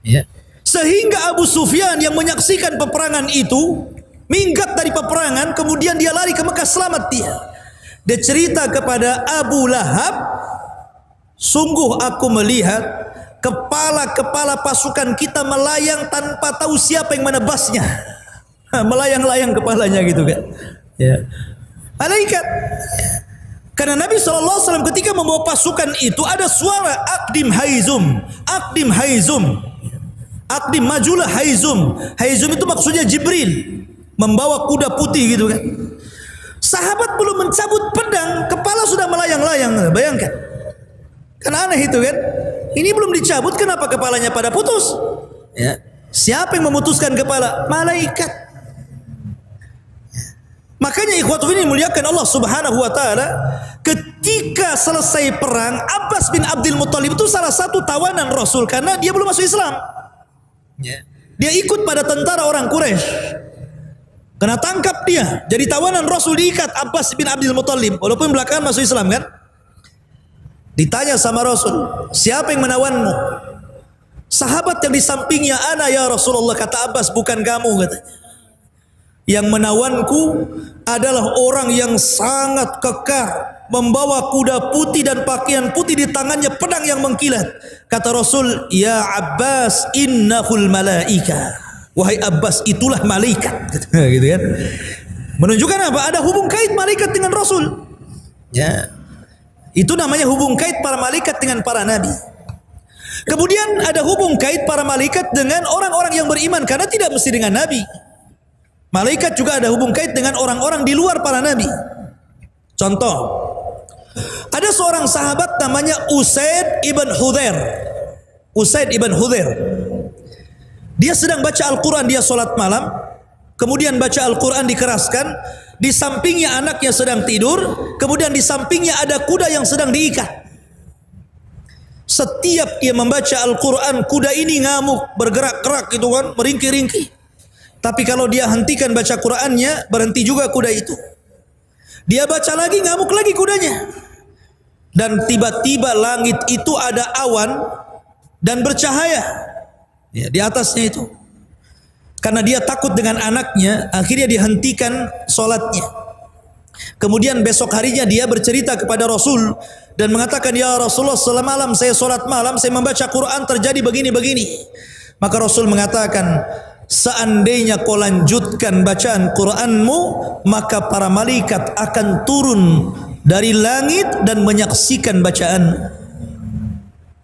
Ya. Sehingga Abu Sufyan yang menyaksikan peperangan itu minggat dari peperangan, kemudian dia lari ke Mekah, selamat dia. Dia cerita kepada Abu Lahab, sungguh aku melihat kepala-kepala pasukan kita melayang tanpa tahu siapa yang menebasnya. Melayang-layang kepalanya gitu kan. Ya. Malaikat. Karena Nabi SAW ketika membawa pasukan itu ada suara akdim haizum, akdim haizum, akdim majulah haizum. Haizum itu maksudnya Jibril membawa kuda putih gitu kan. Sahabat belum mencabut pedang, kepala sudah melayang-layang. Bayangkan. Kan aneh itu kan. Ini belum dicabut, kenapa kepalanya pada putus? Ya. Siapa yang memutuskan kepala? Malaikat. Makanya ikhwatu ini muliakan Allah Subhanahu wa taala, ketika selesai perang, Abbas bin Abdul Muttalib itu salah satu tawanan Rasul karena dia belum masuk Islam. Dia ikut pada tentara orang Quraisy. Kena tangkap dia, jadi tawanan Rasul, diikat Abbas bin Abdul Muttalib walaupun belakangan masuk Islam kan. Ditanya sama Rasul, siapa yang menawanmu? Sahabat yang di sampingnya, ana ya Rasulullah, kata Abbas, bukan kamu katanya. Yang menawanku adalah orang yang sangat kekar, membawa kuda putih dan pakaian putih, di tangannya pedang yang mengkilat. Kata Rasul, ya Abbas innahul malaika. Wahai Abbas, itulah malaikat. Gitu kan? Menunjukkan apa? Ada hubung kait malaikat dengan Rasul. Ya. Itu namanya hubung kait para malaikat dengan para nabi. Kemudian ada hubung kait para malaikat dengan orang-orang yang beriman, karena tidak mesti dengan nabi. Malaikat juga ada hubung kait dengan orang-orang di luar para nabi. Contoh, ada seorang sahabat namanya Usaid ibn Hudhair. Usaid ibn Hudhair. Dia sedang baca Al-Quran, dia sholat malam, kemudian baca Al-Quran dikeraskan, di sampingnya anaknya sedang tidur, kemudian di sampingnya ada kuda yang sedang diikat. Setiap dia membaca Al-Quran, kuda ini ngamuk, bergerak-gerak gitu kan, meringkih-ringkih. Tapi kalau dia hentikan baca Qur'annya, berhenti juga kuda itu. Dia baca lagi, ngamuk lagi kudanya. Dan tiba-tiba langit itu ada awan dan bercahaya. Ya, di atasnya itu. Karena dia takut dengan anaknya, akhirnya dihentikan sholatnya. Kemudian besok harinya dia bercerita kepada Rasul dan mengatakan, ya Rasulullah, semalam saya sholat malam, saya membaca Quran, terjadi begini-begini. Maka Rasul mengatakan, seandainya kau lanjutkan bacaan Quranmu, maka para malaikat akan turun dari langit dan menyaksikan bacaan.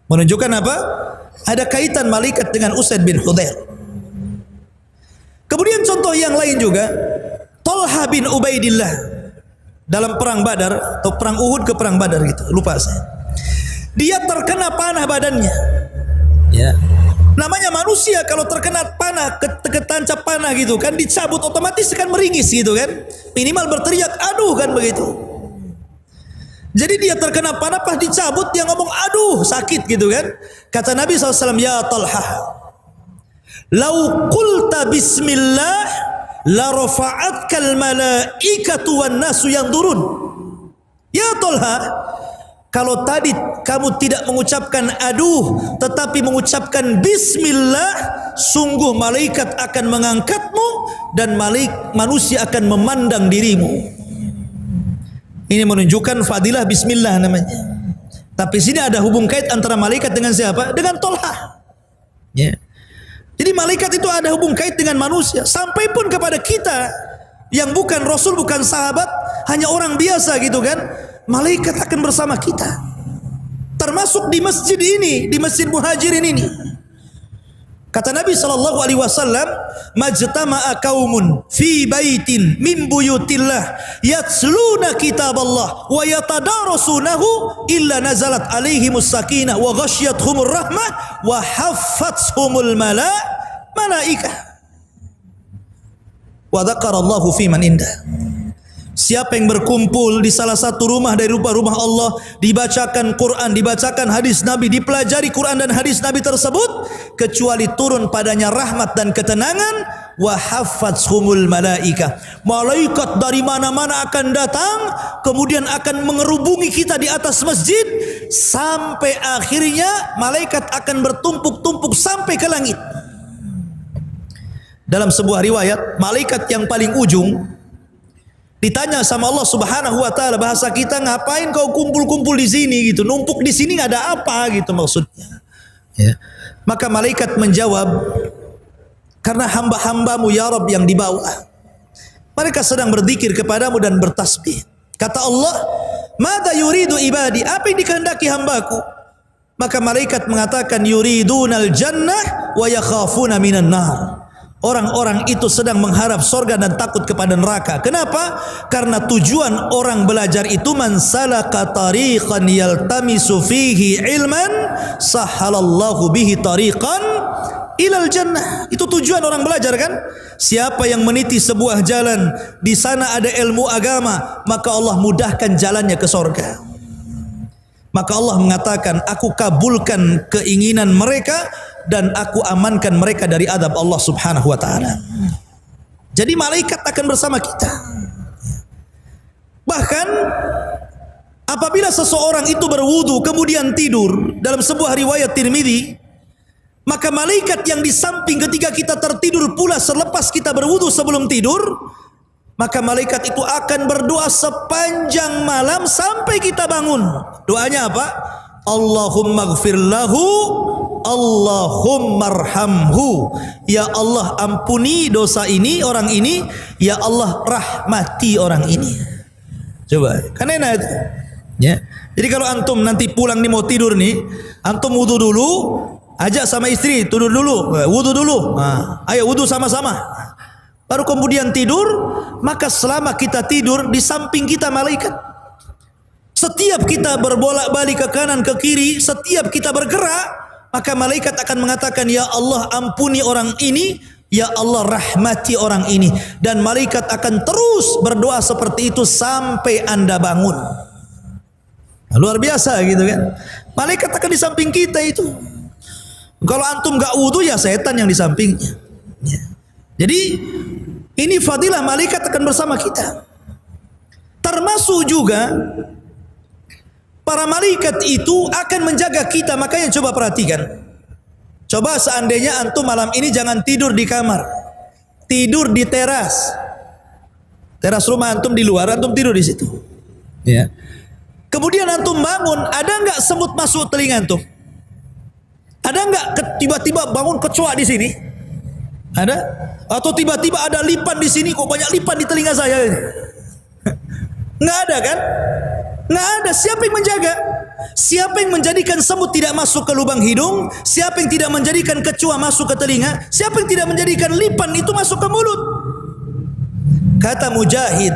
Menunjukkan apa? Ada kaitan malaikat dengan Usaid bin Hudayr. Kemudian contoh yang lain juga, Talha bin Ubaidillah dalam perang Badar atau perang Uhud ke perang Badar gitu, lupa saya. Dia terkena panah badannya. Ya. Namanya manusia kalau terkena panah, ketancap panah gitu kan, dicabut otomatis kan meringis gitu kan. Minimal berteriak aduh kan begitu. Jadi dia terkena panah pas dicabut dia ngomong aduh sakit gitu kan. Kata Nabi SAW, ya Talha, lau qulta bismillah la rafa'atkal malaikatu wan nasu yanzurun. Ya Talha, kalau tadi kamu tidak mengucapkan aduh tetapi mengucapkan bismillah, sungguh malaikat akan mengangkatmu dan manusia akan memandang dirimu. Ini menunjukkan fadilah bismillah namanya. Tapi sini ada hubung kait antara malaikat dengan siapa? Dengan Talha. Ya. Jadi malaikat itu ada hubung kait dengan manusia. Sampai pun kepada kita yang bukan Rasul, bukan sahabat, hanya orang biasa gitu kan, malaikat akan bersama kita. Termasuk di masjid ini, di Masjid Muhajirin ini. Kata Nabi SAW, majtama'a qaumun fi baitin min buyutillah yatluna kitaballah wa yatadarasunahu illa nazalat alaihimus sakinah wa ghashyathumur rahmah wa haffathumul malaikah wa dzakarallahu fi man indah. Siapa yang berkumpul di salah satu rumah dari rumah-rumah Allah, dibacakan Quran, dibacakan hadis Nabi, dipelajari Quran dan hadis Nabi tersebut, kecuali turun padanya rahmat dan ketenangan, wa haffathumul malaikah. Malaikat dari mana-mana akan datang, kemudian akan mengerubungi kita di atas masjid, sampai akhirnya malaikat akan bertumpuk-tumpuk sampai ke langit. Dalam sebuah riwayat, malaikat yang paling ujung ditanya sama Allah Subhanahu wa taala, bahasa kita, ngapain kau kumpul-kumpul di sini gitu, numpuk di sini nggak ada apa gitu maksudnya. Ya. Maka malaikat menjawab, karena hamba-hambamu ya Rabb yang di bawah, mereka sedang berzikir kepadamu dan bertasbih. Kata Allah, madza yuridu ibadi, apa yang dikehendaki hambaku? Maka malaikat mengatakan, yuridunal jannah wa yakhafuna minan nar. Orang-orang itu sedang mengharap sorga dan takut kepada neraka. Kenapa? Karena tujuan orang belajar itu, man salaka tariqan yaltamisu fihi ilman sahalallahu bihi tariqan ilal jannah. Itu tujuan orang belajar kan? Siapa yang meniti sebuah jalan, di sana ada ilmu agama, maka Allah mudahkan jalannya ke sorga. Maka Allah mengatakan, aku kabulkan keinginan mereka dan aku amankan mereka dari adab Allah Subhanahu wa taala. Jadi malaikat akan bersama kita. Bahkan apabila seseorang itu berwudu kemudian tidur, dalam sebuah riwayat Tirmidzi, maka malaikat yang di samping ketika kita tertidur pula selepas kita berwudu sebelum tidur, maka malaikat itu akan berdoa sepanjang malam sampai kita bangun. Doanya apa? Allahumma gfir lahu, Allahumma arhamhu. Ya Allah, ampuni dosa ini, orang ini. Ya Allah, rahmati orang ini. Coba, kan enak itu. Ya. Jadi kalau antum nanti pulang nih mau tidur nih, antum wudu dulu, ajak sama istri tidur dulu, wudu dulu. Nah, ayo wudu sama-sama. Baru kemudian tidur, maka selama kita tidur di samping kita malaikat. Setiap kita berbolak-balik ke kanan ke kiri, setiap kita bergerak, maka malaikat akan mengatakan, ya Allah ampuni orang ini, ya Allah rahmati orang ini. Dan malaikat akan terus berdoa seperti itu sampai Anda bangun. Luar biasa gitu kan. Malaikat akan di samping kita itu. Kalau antum gak wudu, ya setan yang di sampingnya. Ya. Jadi ini fadilah malaikat akan bersama kita. Termasuk juga para malaikat itu akan menjaga kita. Makanya coba perhatikan. Coba seandainya antum malam ini jangan tidur di kamar, tidur di teras. Teras rumah antum di luar, antum tidur di situ. Ya. Kemudian antum bangun, ada nggak semut masuk telinga antum? Ada nggak tiba-tiba bangun kecoa di sini? Ada? Atau tiba-tiba ada lipan di sini, kok banyak lipan di telinga saya? Nggak ada kan? Nggak ada. Siapa yang menjaga? Siapa yang menjadikan semut tidak masuk ke lubang hidung? Siapa yang tidak menjadikan kecoa masuk ke telinga? Siapa yang tidak menjadikan lipan itu masuk ke mulut? Kata Mujahid,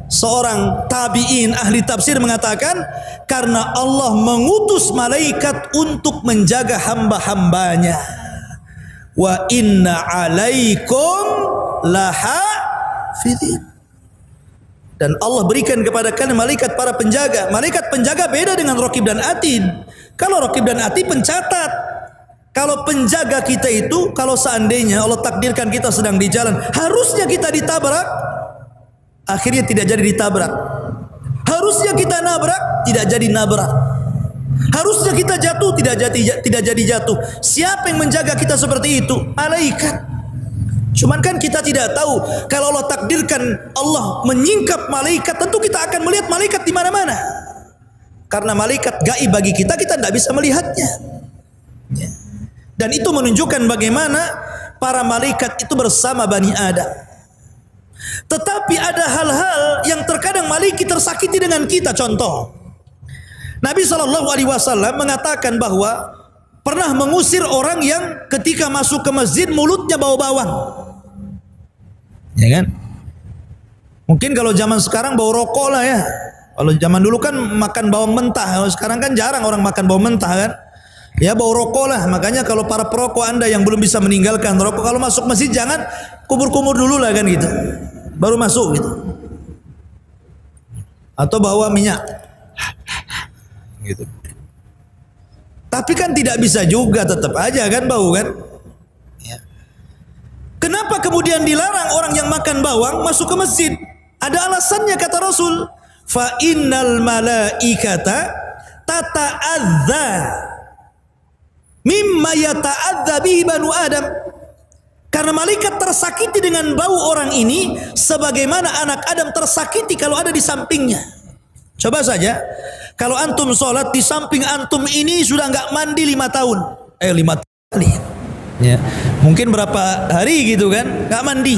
seorang tabi'in ahli tafsir, mengatakan karena Allah mengutus malaikat untuk menjaga hamba-hambanya. Wa inna alaikum lahafidhin. Dan Allah berikan kepada kalian malaikat para penjaga. Malaikat penjaga beda dengan Raqib dan Atid. Kalau Raqib dan Atid pencatat. Kalau penjaga kita itu, kalau seandainya Allah takdirkan kita sedang di jalan, harusnya kita ditabrak, akhirnya tidak jadi ditabrak. Harusnya kita nabrak, tidak jadi nabrak. Harusnya kita jatuh, tidak jadi jatuh. Siapa yang menjaga kita seperti itu? Malaikat. Cuman kan kita tidak tahu, kalau Allah takdirkan Allah menyingkap malaikat, tentu kita akan melihat malaikat di mana-mana. Karena malaikat gaib bagi kita tidak bisa melihatnya. Dan itu menunjukkan bagaimana para malaikat itu bersama Bani Adam. Tetapi ada hal-hal yang terkadang malaikat tersakiti dengan kita. Contoh, Nabi SAW mengatakan bahwa pernah mengusir orang yang ketika masuk ke masjid mulutnya bau bawang. Ya kan? Mungkin kalau zaman sekarang bau rokok lah ya. Kalau zaman dulu kan makan bawang mentah. Kalau sekarang kan jarang orang makan bawang mentah kan. Ya bau rokok lah. Makanya kalau para perokok Anda yang belum bisa meninggalkan rokok, kalau masuk masjid jangan kumur-kumur dulu lah kan gitu. Baru masuk gitu. Atau bawa minyak. Gitu. Tapi kan tidak bisa juga, tetap aja kan bau kan. Ya. Kenapa kemudian dilarang orang yang makan bawang masuk ke masjid? Ada alasannya kata Rasul. Fa innal malaikata tata'adza mimma yata'adza bihi banu Adam. Karena malaikat tersakiti dengan bau orang ini sebagaimana anak Adam tersakiti kalau ada di sampingnya. Coba saja, kalau antum sholat di samping antum ini sudah nggak mandi 5 tahun, 5 kali, ya mungkin berapa hari gitu kan, nggak mandi,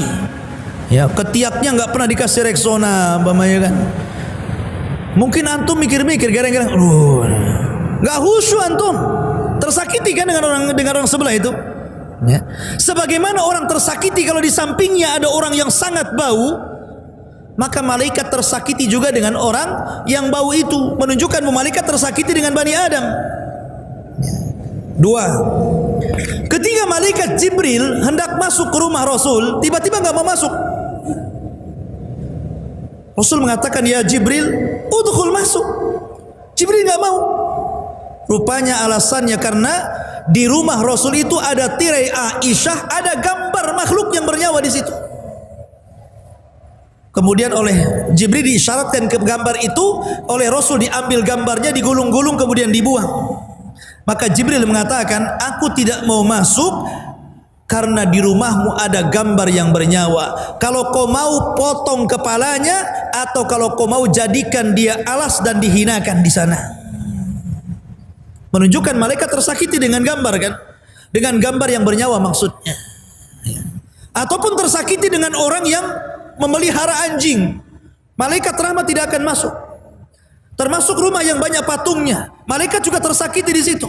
ya ketiaknya nggak pernah dikasih Rexona, umpamanya kan, mungkin antum mikir-mikir, gara-gara, nggak khusyuk antum, tersakiti kan dengan orang sebelah itu, ya. Sebagaimana orang tersakiti kalau di sampingnya ada orang yang sangat bau. Maka malaikat tersakiti juga dengan orang yang bau itu, menunjukkan bahwa malaikat tersakiti dengan Bani Adam. 2. Ketika malaikat Jibril hendak masuk ke rumah Rasul, tiba-tiba nggak mau masuk. Rasul mengatakan, ya Jibril, udkhul, masuk. Jibril nggak mau. Rupanya alasannya karena di rumah Rasul itu ada tirai Aisyah, ada gambar makhluk yang bernyawa di situ. Kemudian oleh Jibril diisyaratkan ke gambar itu, oleh Rasul diambil gambarnya, digulung-gulung kemudian dibuang. Maka Jibril mengatakan, aku tidak mau masuk karena di rumahmu ada gambar yang bernyawa. Kalau kau mau potong kepalanya, atau kalau kau mau jadikan dia alas dan dihinakan di sana. Menunjukkan malaikat tersakiti dengan gambar kan, dengan gambar yang bernyawa maksudnya. Ataupun tersakiti dengan orang yang memelihara anjing, malaikat rahmat tidak akan masuk. Termasuk rumah yang banyak patungnya, malaikat juga tersakiti di situ.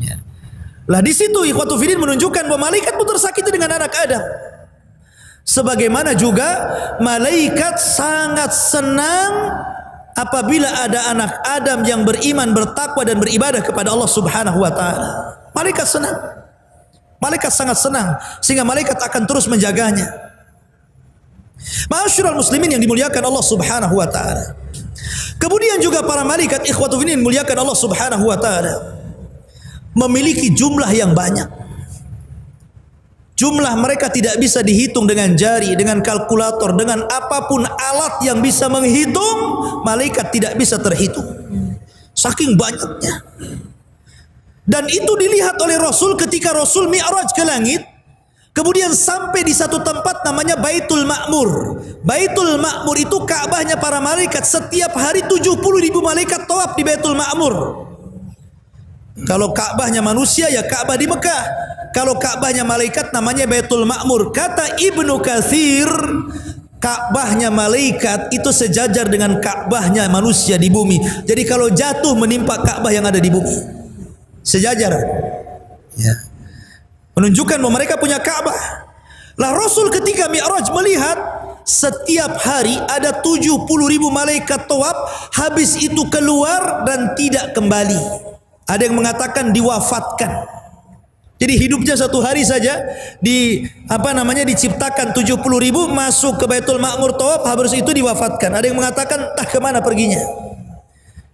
Ya. Lah di situ ikhwatu fillah menunjukkan bahwa malaikat pun tersakiti dengan anak Adam. Sebagaimana juga malaikat sangat senang apabila ada anak Adam yang beriman, bertakwa dan beribadah kepada Allah Subhanahu wa taala. Malaikat senang. Malaikat sangat senang sehingga malaikat akan terus menjaganya. Ma'asyiral muslimin yang dimuliakan Allah Subhanahu wa taala. Kemudian juga para malaikat ikhwatu fillah dimuliakan Allah Subhanahu wa taala memiliki jumlah yang banyak. Jumlah mereka tidak bisa dihitung dengan jari, dengan kalkulator, dengan apapun alat yang bisa menghitung, malaikat tidak bisa terhitung. Saking banyaknya. Dan itu dilihat oleh Rasul ketika Rasul Mi'raj ke langit. Kemudian sampai di satu tempat namanya Baitul Ma'mur. Baitul Ma'mur itu Ka'bahnya para malaikat. Setiap hari 70.000 malaikat tawaf di Baitul Ma'mur. Kalau Ka'bahnya manusia ya Ka'bah di Mekah. kalau Ka'bahnya malaikat namanya Baitul Ma'mur. Kata Ibnu Katsir, Ka'bahnya malaikat itu sejajar dengan Ka'bahnya manusia di bumi. Jadi kalau jatuh menimpa Ka'bah yang ada di bumi, sejajar. Ya. Menunjukkan bahwa mereka punya Ka'bah. Lah Rasul ketika Mi'raj melihat setiap hari ada 70.000 malaikat tawaf, habis itu keluar dan tidak kembali. Ada yang mengatakan diwafatkan. Jadi hidupnya satu hari saja diciptakan 70.000, masuk ke Baitul Ma'mur tawaf, habis itu diwafatkan. Ada yang mengatakan entah kemana perginya.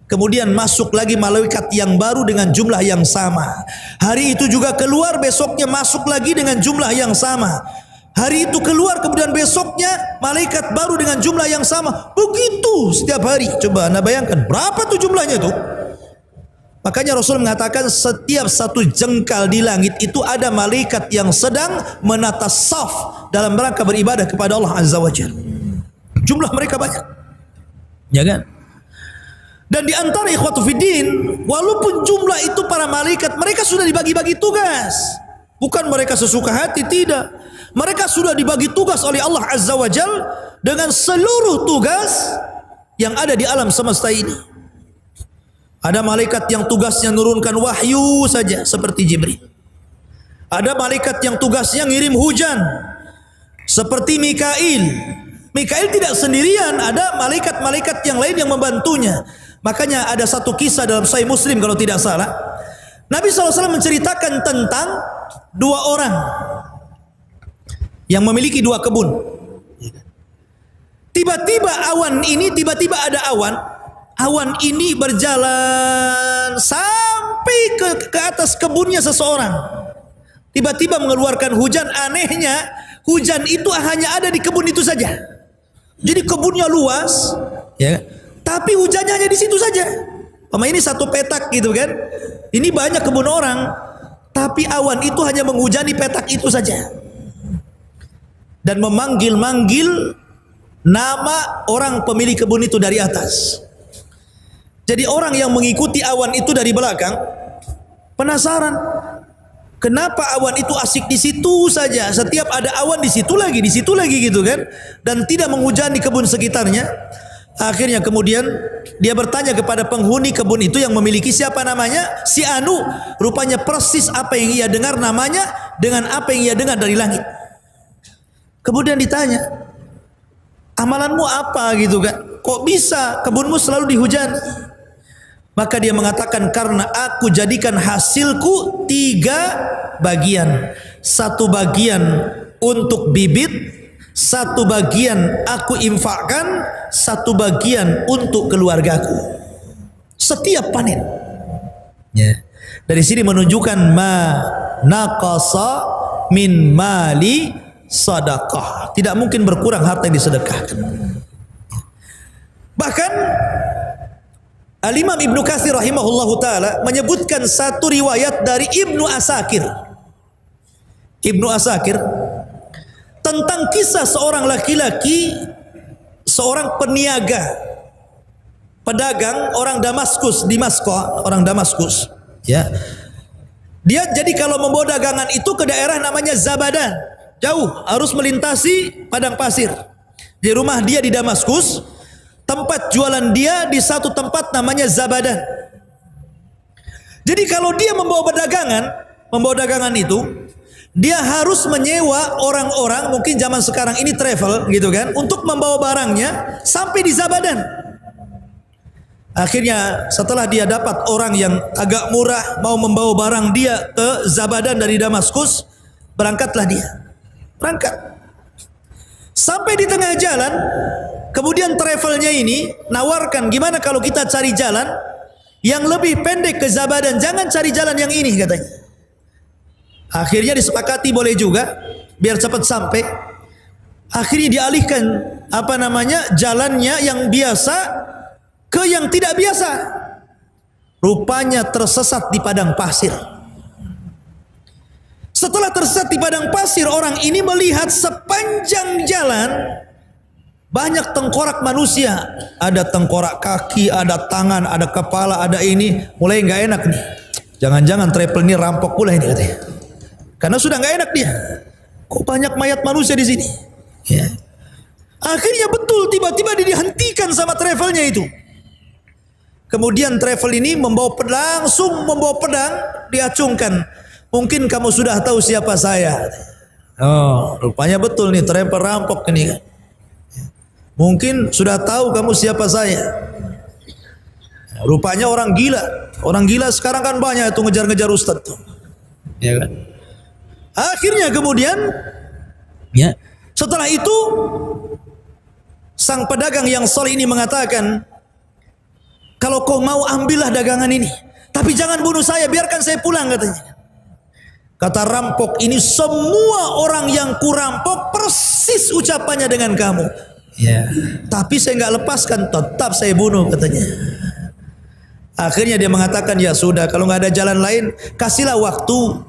Kemudian masuk lagi malaikat yang baru dengan jumlah yang sama. Hari itu juga keluar, besoknya masuk lagi dengan jumlah yang sama. Hari itu keluar, kemudian besoknya malaikat baru dengan jumlah yang sama. Begitu setiap hari. Coba Anda bayangkan berapa tuh jumlahnya itu. Makanya Rasul mengatakan setiap satu jengkal di langit itu ada malaikat yang sedang menata saf dalam rangka beribadah kepada Allah Azza wa Jalla. Jumlah mereka banyak. Ya kan? Dan di antara ikhwatu fiddin, walaupun jumlah itu para malaikat, mereka sudah dibagi-bagi tugas. Bukan mereka sesuka hati, tidak. Mereka sudah dibagi tugas oleh Allah Azza wa Jal dengan seluruh tugas yang ada di alam semesta ini. Ada malaikat yang tugasnya menurunkan wahyu saja seperti Jibril. Ada malaikat yang tugasnya ngirim hujan seperti Mikail. Mikail tidak sendirian, ada malaikat-malaikat yang lain yang membantunya. Makanya ada satu kisah dalam Sahih Muslim kalau tidak salah. Nabi SAW menceritakan tentang dua orang yang memiliki dua kebun. Tiba-tiba ada awan. Awan ini berjalan sampai ke atas kebunnya seseorang. Tiba-tiba mengeluarkan hujan. Anehnya hujan itu hanya ada di kebun itu saja. Jadi kebunnya luas, ya, tapi hujannya hanya di situ saja. Ini satu petak gitu kan. Ini banyak kebun orang, tapi awan itu hanya menghujani petak itu saja. Dan memanggil-manggil nama orang pemilik kebun itu dari atas. Jadi orang yang mengikuti awan itu dari belakang penasaran, kenapa awan itu asik di situ saja? Setiap ada awan di situ lagi gitu kan, dan tidak menghujani kebun sekitarnya. Akhirnya kemudian dia bertanya kepada penghuni kebun itu yang memiliki, siapa namanya? Si Anu. Rupanya persis apa yang ia dengar namanya dengan apa yang ia dengar dari langit. Kemudian ditanya, amalanmu apa gitu kan? Kok bisa kebunmu selalu dihujani? Maka dia mengatakan, karena aku jadikan hasilku 3 bagian. 1 bagian untuk bibit, 1 bagian aku infakkan, 1 bagian untuk keluargaku. Setiap panen. Ya. Dari sini menunjukkan ma naqasa min mali sadaqah. Tidak mungkin berkurang harta yang disedekahkan. Bahkan Al-Imam Ibnu Katsir rahimahullahu ta'ala menyebutkan satu riwayat dari Ibnu Asakir. Ibnu Asakir tentang kisah seorang laki-laki, seorang peniaga, pedagang orang Damaskus, orang Damaskus, ya. Dia jadi kalau membawa dagangan itu ke daerah namanya Zabadan, jauh, harus melintasi padang pasir. Di rumah dia di Damaskus, tempat jualan dia di satu tempat namanya Zabadan. Jadi kalau dia membawa dagangan itu, dia harus menyewa orang-orang, mungkin zaman sekarang ini travel gitu kan, untuk membawa barangnya sampai di Zabadan. Akhirnya setelah dia dapat orang yang agak murah mau membawa barang dia ke Zabadan dari Damaskus, berangkatlah dia. Berangkat. Sampai di tengah jalan, kemudian travelnya ini nawarkan, gimana kalau kita cari jalan yang lebih pendek ke Zabadan, jangan cari jalan yang ini katanya. Akhirnya disepakati boleh juga, biar cepat sampai. Akhirnya dialihkan jalannya yang biasa ke yang tidak biasa. Rupanya tersesat di padang pasir. Setelah tersesat di padang pasir, orang ini melihat sepanjang jalan banyak tengkorak manusia. Ada tengkorak kaki, ada tangan, ada kepala, ada ini. Mulai nggak enak nih. Jangan-jangan travel ini rampok pula ini katanya. Karena sudah nggak enak dia. Kok banyak mayat manusia di sini? Ya. Akhirnya betul tiba-tiba dihentikan sama travelnya itu. Kemudian travel ini langsung membawa pedang, diacungkan. Mungkin kamu sudah tahu siapa saya. Oh, rupanya betul nih travel rampok ini kan. Mungkin sudah tahu kamu siapa saya. Rupanya orang gila. Orang gila sekarang kan banyak itu ngejar-ngejar ustaz tuh. Ya kan? Akhirnya kemudian ya, setelah itu sang pedagang yang soleh ini mengatakan, kalau kau mau ambillah dagangan ini, tapi jangan bunuh saya, biarkan saya pulang katanya. Kata rampok ini, semua orang yang kurampok persis ucapannya dengan kamu. Ya. Tapi saya nggak lepaskan, tetap saya bunuh katanya. Akhirnya dia mengatakan, ya sudah, kalau nggak ada jalan lain, kasihlah waktu,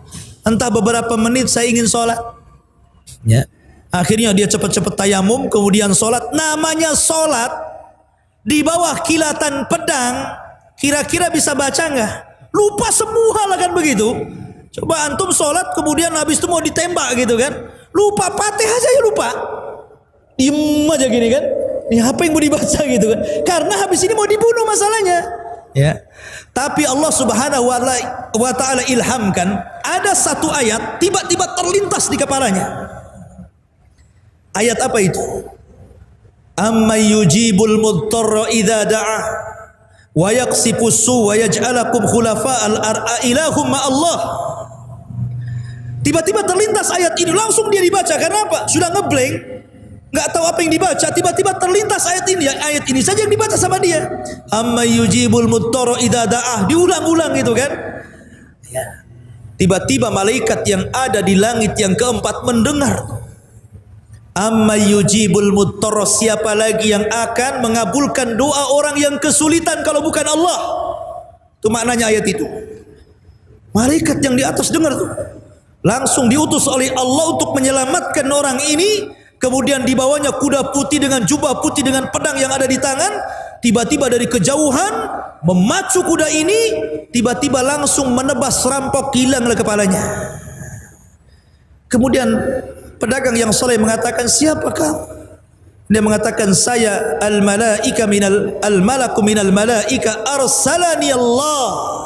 entah beberapa menit saya ingin sholat. Ya. Akhirnya dia cepat-cepat tayamum, kemudian sholat. Namanya sholat di bawah kilatan pedang, kira-kira bisa baca nggak? Lupa semua lah kan begitu. Coba antum sholat, kemudian habis itu mau ditembak gitu kan? Lupa Fatihah saja lupa. Diem aja gini kan? Ini apa yang mau dibaca gitu kan? Karena habis ini mau dibunuh masalahnya. Ya. Tapi Allah Subhanahu wa taala ilhamkan, ada satu ayat tiba-tiba terlintas di kepalanya. Ayat apa itu? Amma yujibul mudtarra idza da'ah wa yaqsifus su wa yaj'alakum khulafa'al ilahum ma Allah. Tiba-tiba terlintas ayat ini, langsung dia dibaca. Karena apa? Sudah ngeblank, nggak tahu apa yang dibaca. Tiba-tiba terlintas ayat ini saja yang dibaca sama dia. Amma yujibul mudtarra idza da'ah, diulang-ulang gitu kan. Ya. Tiba-tiba malaikat yang ada di langit yang keempat mendengar. Amma yujibul mudtarra, siapa lagi yang akan mengabulkan doa orang yang kesulitan kalau bukan Allah? Itu maknanya ayat itu. Malaikat yang di atas dengar tuh. Langsung diutus oleh Allah untuk menyelamatkan orang ini. Kemudian dibawanya kuda putih dengan jubah putih dengan pedang yang ada di tangan. Tiba-tiba dari kejauhan memacu kuda ini, tiba-tiba langsung menebas rampok, hilanglah kepalanya. Kemudian pedagang yang soleh mengatakan, siapa kamu? Dia mengatakan, saya al-malaku minal malaika arsalani Allah.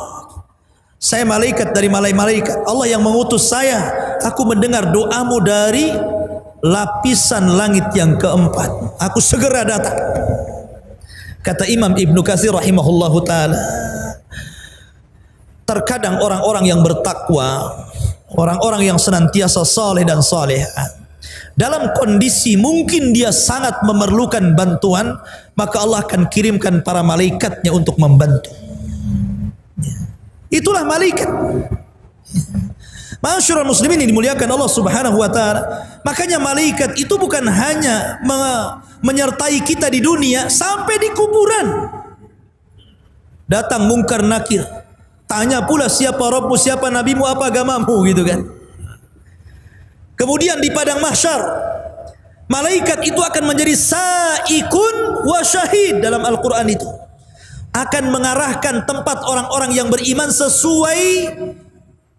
Saya malaikat dari malaikat. Allah yang mengutus saya. Aku mendengar doamu dari lapisan langit yang keempat. Aku segera datang. Kata Imam Ibnu Katsir rahimahullahu taala, terkadang orang-orang yang bertakwa, orang-orang yang senantiasa saleh dan salehah, dalam kondisi mungkin dia sangat memerlukan bantuan, maka Allah akan kirimkan para malaikatnya untuk membantu. Itulah malaikat. Masyarul muslimin yang dimuliakan Allah Subhanahu wa taala. Makanya malaikat itu bukan hanya menyertai kita di dunia, sampai di kuburan. Datang mungkar nakir, tanya pula siapa Rabbmu, siapa nabimu, apa agamamu gitu kan. Kemudian di padang mahsyar, malaikat itu akan menjadi sa'ikun wa syahid dalam Al-Qur'an itu. Akan mengarahkan tempat orang-orang yang beriman sesuai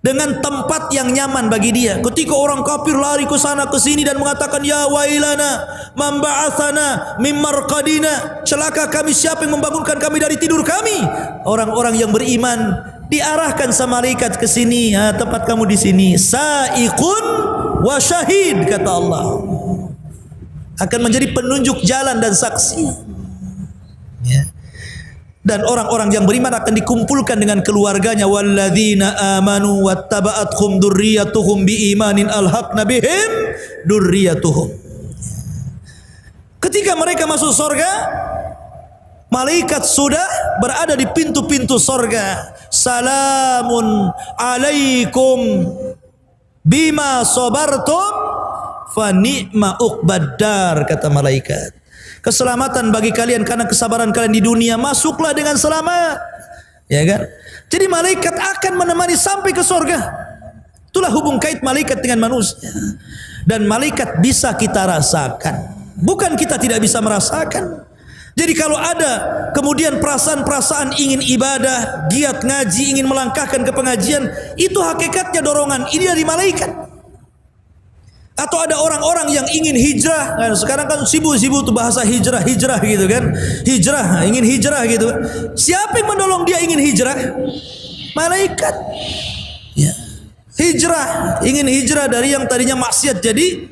dengan tempat yang nyaman bagi dia. Ketika orang kafir lari ke sana ke sini dan mengatakan, ya wailana man ba'atsana mim marqadina, celaka kami, siapa yang membangunkan kami dari tidur kami? Orang-orang yang beriman diarahkan sama malaikat ke sini, tempat kamu di sini. Sa'iqun wa syahid, kata Allah. Akan menjadi penunjuk jalan dan saksi. Ya. Dan orang-orang yang beriman akan dikumpulkan dengan keluarganya. Walladzina amanu wattaba'athum dzurriyyatuhum biimanin alhaqna bihim dzurriyyatuhum. Ketika mereka masuk surga, malaikat sudah berada di pintu-pintu surga. Salamun alaikum bima sabartum fa ni'ma uqbaddar, kata malaikat. Keselamatan bagi kalian karena kesabaran kalian di dunia, masuklah dengan selamat. Ya kan? Jadi malaikat akan menemani sampai ke surga. Itulah hubung kait malaikat dengan manusia. Dan malaikat bisa kita rasakan. Bukan kita tidak bisa merasakan. Jadi kalau ada kemudian perasaan-perasaan ingin ibadah, giat ngaji, ingin melangkahkan ke pengajian, itu hakikatnya dorongan ini dari malaikat. Atau ada orang-orang yang ingin hijrah, kan sekarang kan sibuk-sibuk tuh bahasa hijrah gitu kan. Hijrah, ingin hijrah gitu. Siapa yang menolong dia ingin hijrah? Malaikat. Ya. Hijrah, ingin hijrah dari yang tadinya maksiat jadi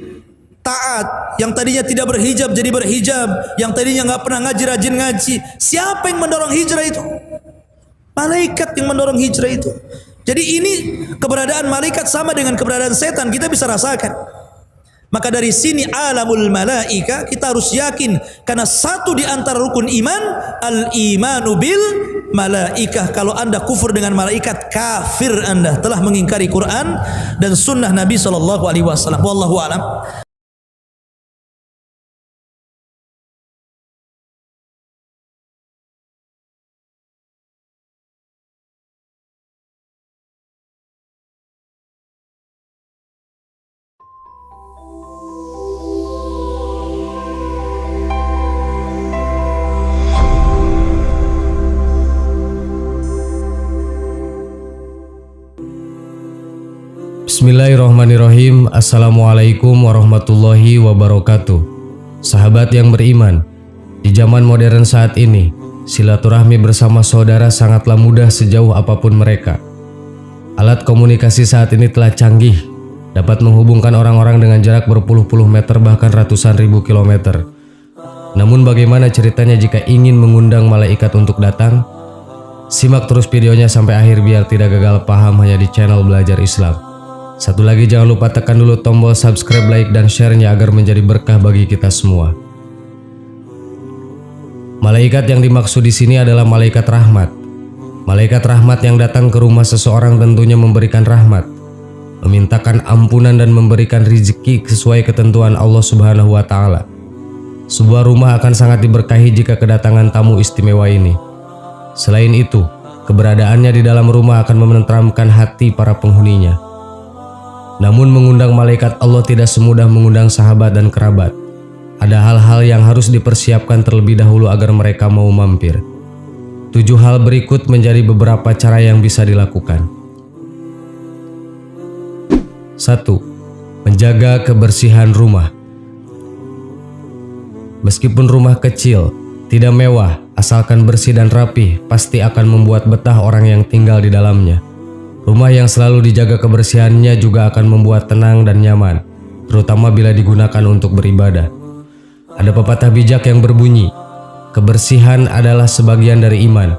taat, yang tadinya tidak berhijab jadi berhijab, yang tadinya nggak pernah ngaji rajin ngaji. Siapa yang mendorong hijrah itu? Malaikat yang mendorong hijrah itu. Jadi ini keberadaan malaikat sama dengan keberadaan setan, kita bisa rasakan. Maka dari sini alamul malaika kita harus yakin, karena satu di antara rukun iman al-imanu bil malaikah. Kalau Anda kufur dengan malaikat, kafir Anda, telah mengingkari Quran dan sunnah Nabi sallallahu alaihi wasallam. Wallahu a'lam. Bismillahirrahmanirrahim. Assalamualaikum warahmatullahi wabarakatuh. Sahabat yang beriman, di zaman modern saat ini, silaturahmi bersama saudara sangatlah mudah sejauh apapun mereka. Alat komunikasi saat ini telah canggih, dapat menghubungkan orang-orang dengan jarak berpuluh-puluh meter bahkan ratusan ribu kilometer. Namun bagaimana ceritanya jika ingin mengundang malaikat untuk datang? Simak terus videonya sampai akhir biar tidak gagal paham hanya di channel Belajar Islam. Satu lagi, jangan lupa tekan dulu tombol subscribe, like, dan share-nya agar menjadi berkah bagi kita semua. Malaikat yang dimaksud di sini adalah malaikat rahmat. Malaikat rahmat yang datang ke rumah seseorang tentunya memberikan rahmat, memintakan ampunan dan memberikan rezeki sesuai ketentuan Allah Subhanahu wa taala. Sebuah rumah akan sangat diberkahi jika kedatangan tamu istimewa ini. Selain itu, keberadaannya di dalam rumah akan menenteramkan hati para penghuninya. Namun mengundang malaikat Allah tidak semudah mengundang sahabat dan kerabat. Ada hal-hal yang harus dipersiapkan terlebih dahulu agar mereka mau mampir. 7 hal berikut menjadi beberapa cara yang bisa dilakukan. 1. Menjaga kebersihan rumah. Meskipun rumah kecil, tidak mewah, asalkan bersih dan rapi, pasti akan membuat betah orang yang tinggal di dalamnya. Rumah yang selalu dijaga kebersihannya juga akan membuat tenang dan nyaman, terutama bila digunakan untuk beribadah. Ada pepatah bijak yang berbunyi, kebersihan adalah sebagian dari iman.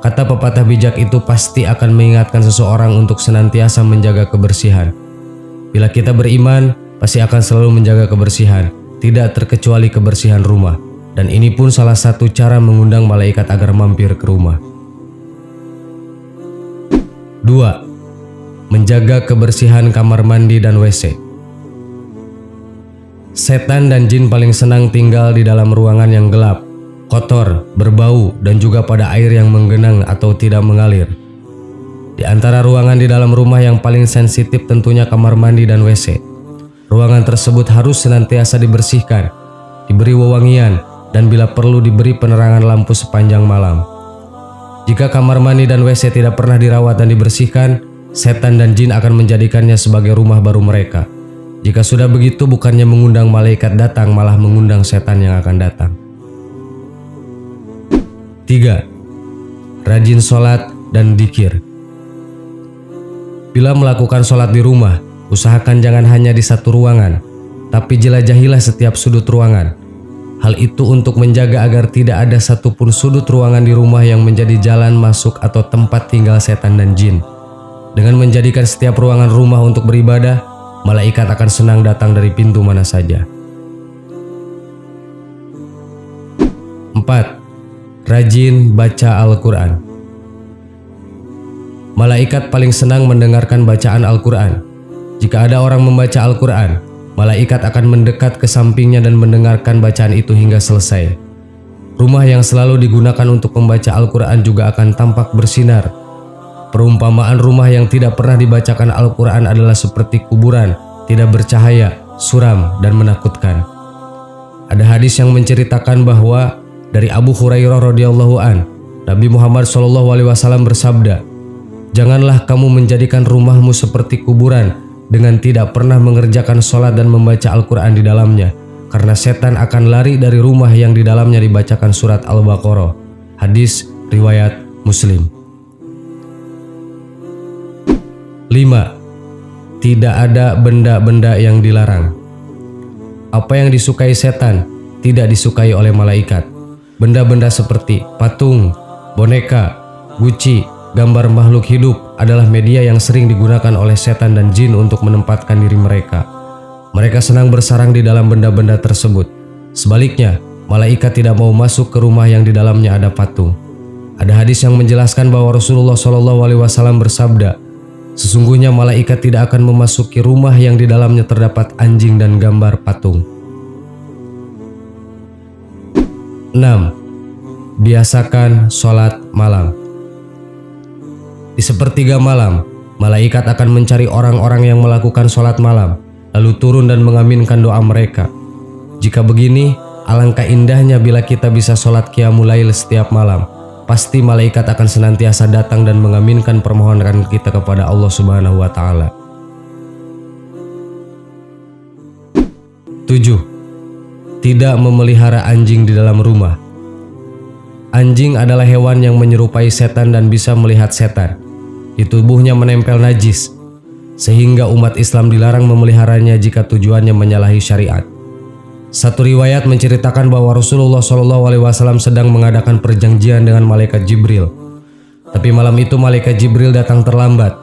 Kata pepatah bijak itu pasti akan mengingatkan seseorang untuk senantiasa menjaga kebersihan. Bila kita beriman, pasti akan selalu menjaga kebersihan, tidak terkecuali kebersihan rumah. Dan ini pun salah satu cara mengundang malaikat agar mampir ke rumah. 2. Menjaga kebersihan kamar mandi dan WC. Setan dan jin paling senang tinggal di dalam ruangan yang gelap, kotor, berbau, dan juga pada air yang menggenang atau tidak mengalir. Di antara ruangan di dalam rumah yang paling sensitif tentunya kamar mandi dan WC. Ruangan tersebut harus senantiasa dibersihkan, diberi wewangian, dan bila perlu diberi penerangan lampu sepanjang malam. Jika kamar mandi dan WC tidak pernah dirawat dan dibersihkan, setan dan jin akan menjadikannya sebagai rumah baru mereka. Jika sudah begitu, bukannya mengundang malaikat datang, malah mengundang setan yang akan datang. 3. Rajin sholat dan dzikir. Bila melakukan sholat di rumah, usahakan jangan hanya di satu ruangan, tapi jelajahilah setiap sudut ruangan. Hal itu untuk menjaga agar tidak ada satupun sudut ruangan di rumah yang menjadi jalan masuk atau tempat tinggal setan dan jin. Dengan menjadikan setiap ruangan rumah untuk beribadah, malaikat akan senang datang dari pintu mana saja. 4. Rajin baca Al-Quran. Malaikat paling senang mendengarkan bacaan Al-Quran. Jika ada orang membaca Al-Quran, malaikat akan mendekat ke sampingnya dan mendengarkan bacaan itu hingga selesai. Rumah yang selalu digunakan untuk membaca Al-Quran juga akan tampak bersinar. Perumpamaan rumah yang tidak pernah dibacakan Al-Quran adalah seperti kuburan, tidak bercahaya, suram, dan menakutkan. Ada hadis yang menceritakan bahwa Dari Abu Hurairah radhiyallahu an, Nabi Muhammad SAW bersabda, "Janganlah kamu menjadikan rumahmu seperti kuburan dengan tidak pernah mengerjakan sholat dan membaca Al-Quran di dalamnya, karena setan akan lari dari rumah yang di dalamnya dibacakan surat Al-Baqarah." Hadis riwayat Muslim. 5. Tidak ada benda-benda yang dilarang. Apa yang disukai setan tidak disukai oleh malaikat. Benda-benda seperti patung, boneka, guci, gambar makhluk hidup adalah media yang sering digunakan oleh setan dan jin untuk menempatkan diri mereka. Mereka senang bersarang di dalam benda-benda tersebut. Sebaliknya, malaikat tidak mau masuk ke rumah yang di dalamnya ada patung. Ada hadis yang menjelaskan bahwa Rasulullah SAW bersabda, "Sesungguhnya malaikat tidak akan memasuki rumah yang di dalamnya terdapat anjing dan gambar patung." 6. Biasakan sholat malam. Di sepertiga malam, malaikat akan mencari orang-orang yang melakukan sholat malam, lalu turun dan mengaminkan doa mereka. Jika begini, alangkah indahnya bila kita bisa sholat qiyamul lail setiap malam. Pasti malaikat akan senantiasa datang dan mengaminkan permohonan kita kepada Allah Subhanahu wa Ta'ala. 7. Tidak memelihara anjing di dalam rumah. Anjing adalah hewan yang menyerupai setan dan bisa melihat setan. Di tubuhnya menempel najis, sehingga umat Islam dilarang memeliharanya jika tujuannya menyalahi syariat. Satu riwayat menceritakan bahwa Rasulullah SAW sedang mengadakan perjanjian dengan malaikat Jibril. Tapi malam itu malaikat Jibril datang terlambat.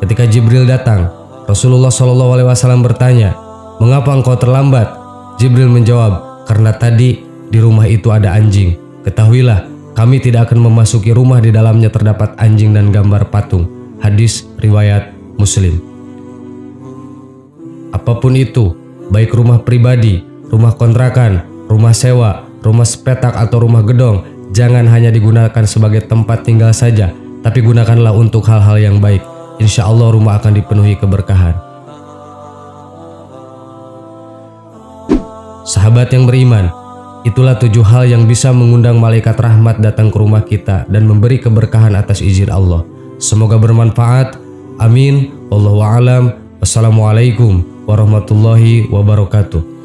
Ketika Jibril datang, Rasulullah SAW bertanya, "Mengapa engkau terlambat?" Jibril menjawab, "Karena tadi di rumah itu ada anjing. Ketahuilah, kami tidak akan memasuki rumah di dalamnya terdapat anjing dan gambar patung." Hadis riwayat Muslim. Apapun itu, baik rumah pribadi, rumah kontrakan, rumah sewa, rumah sepetak atau rumah gedong, jangan hanya digunakan sebagai tempat tinggal saja, tapi gunakanlah untuk hal-hal yang baik. Insya Allah rumah akan dipenuhi keberkahan. Sahabat yang beriman, itulah 7 hal yang bisa mengundang malaikat rahmat datang ke rumah kita dan memberi keberkahan atas izin Allah. Semoga bermanfaat. Amin. Wallahu a'lam. Wassalamualaikum warahmatullahi wabarakatuh.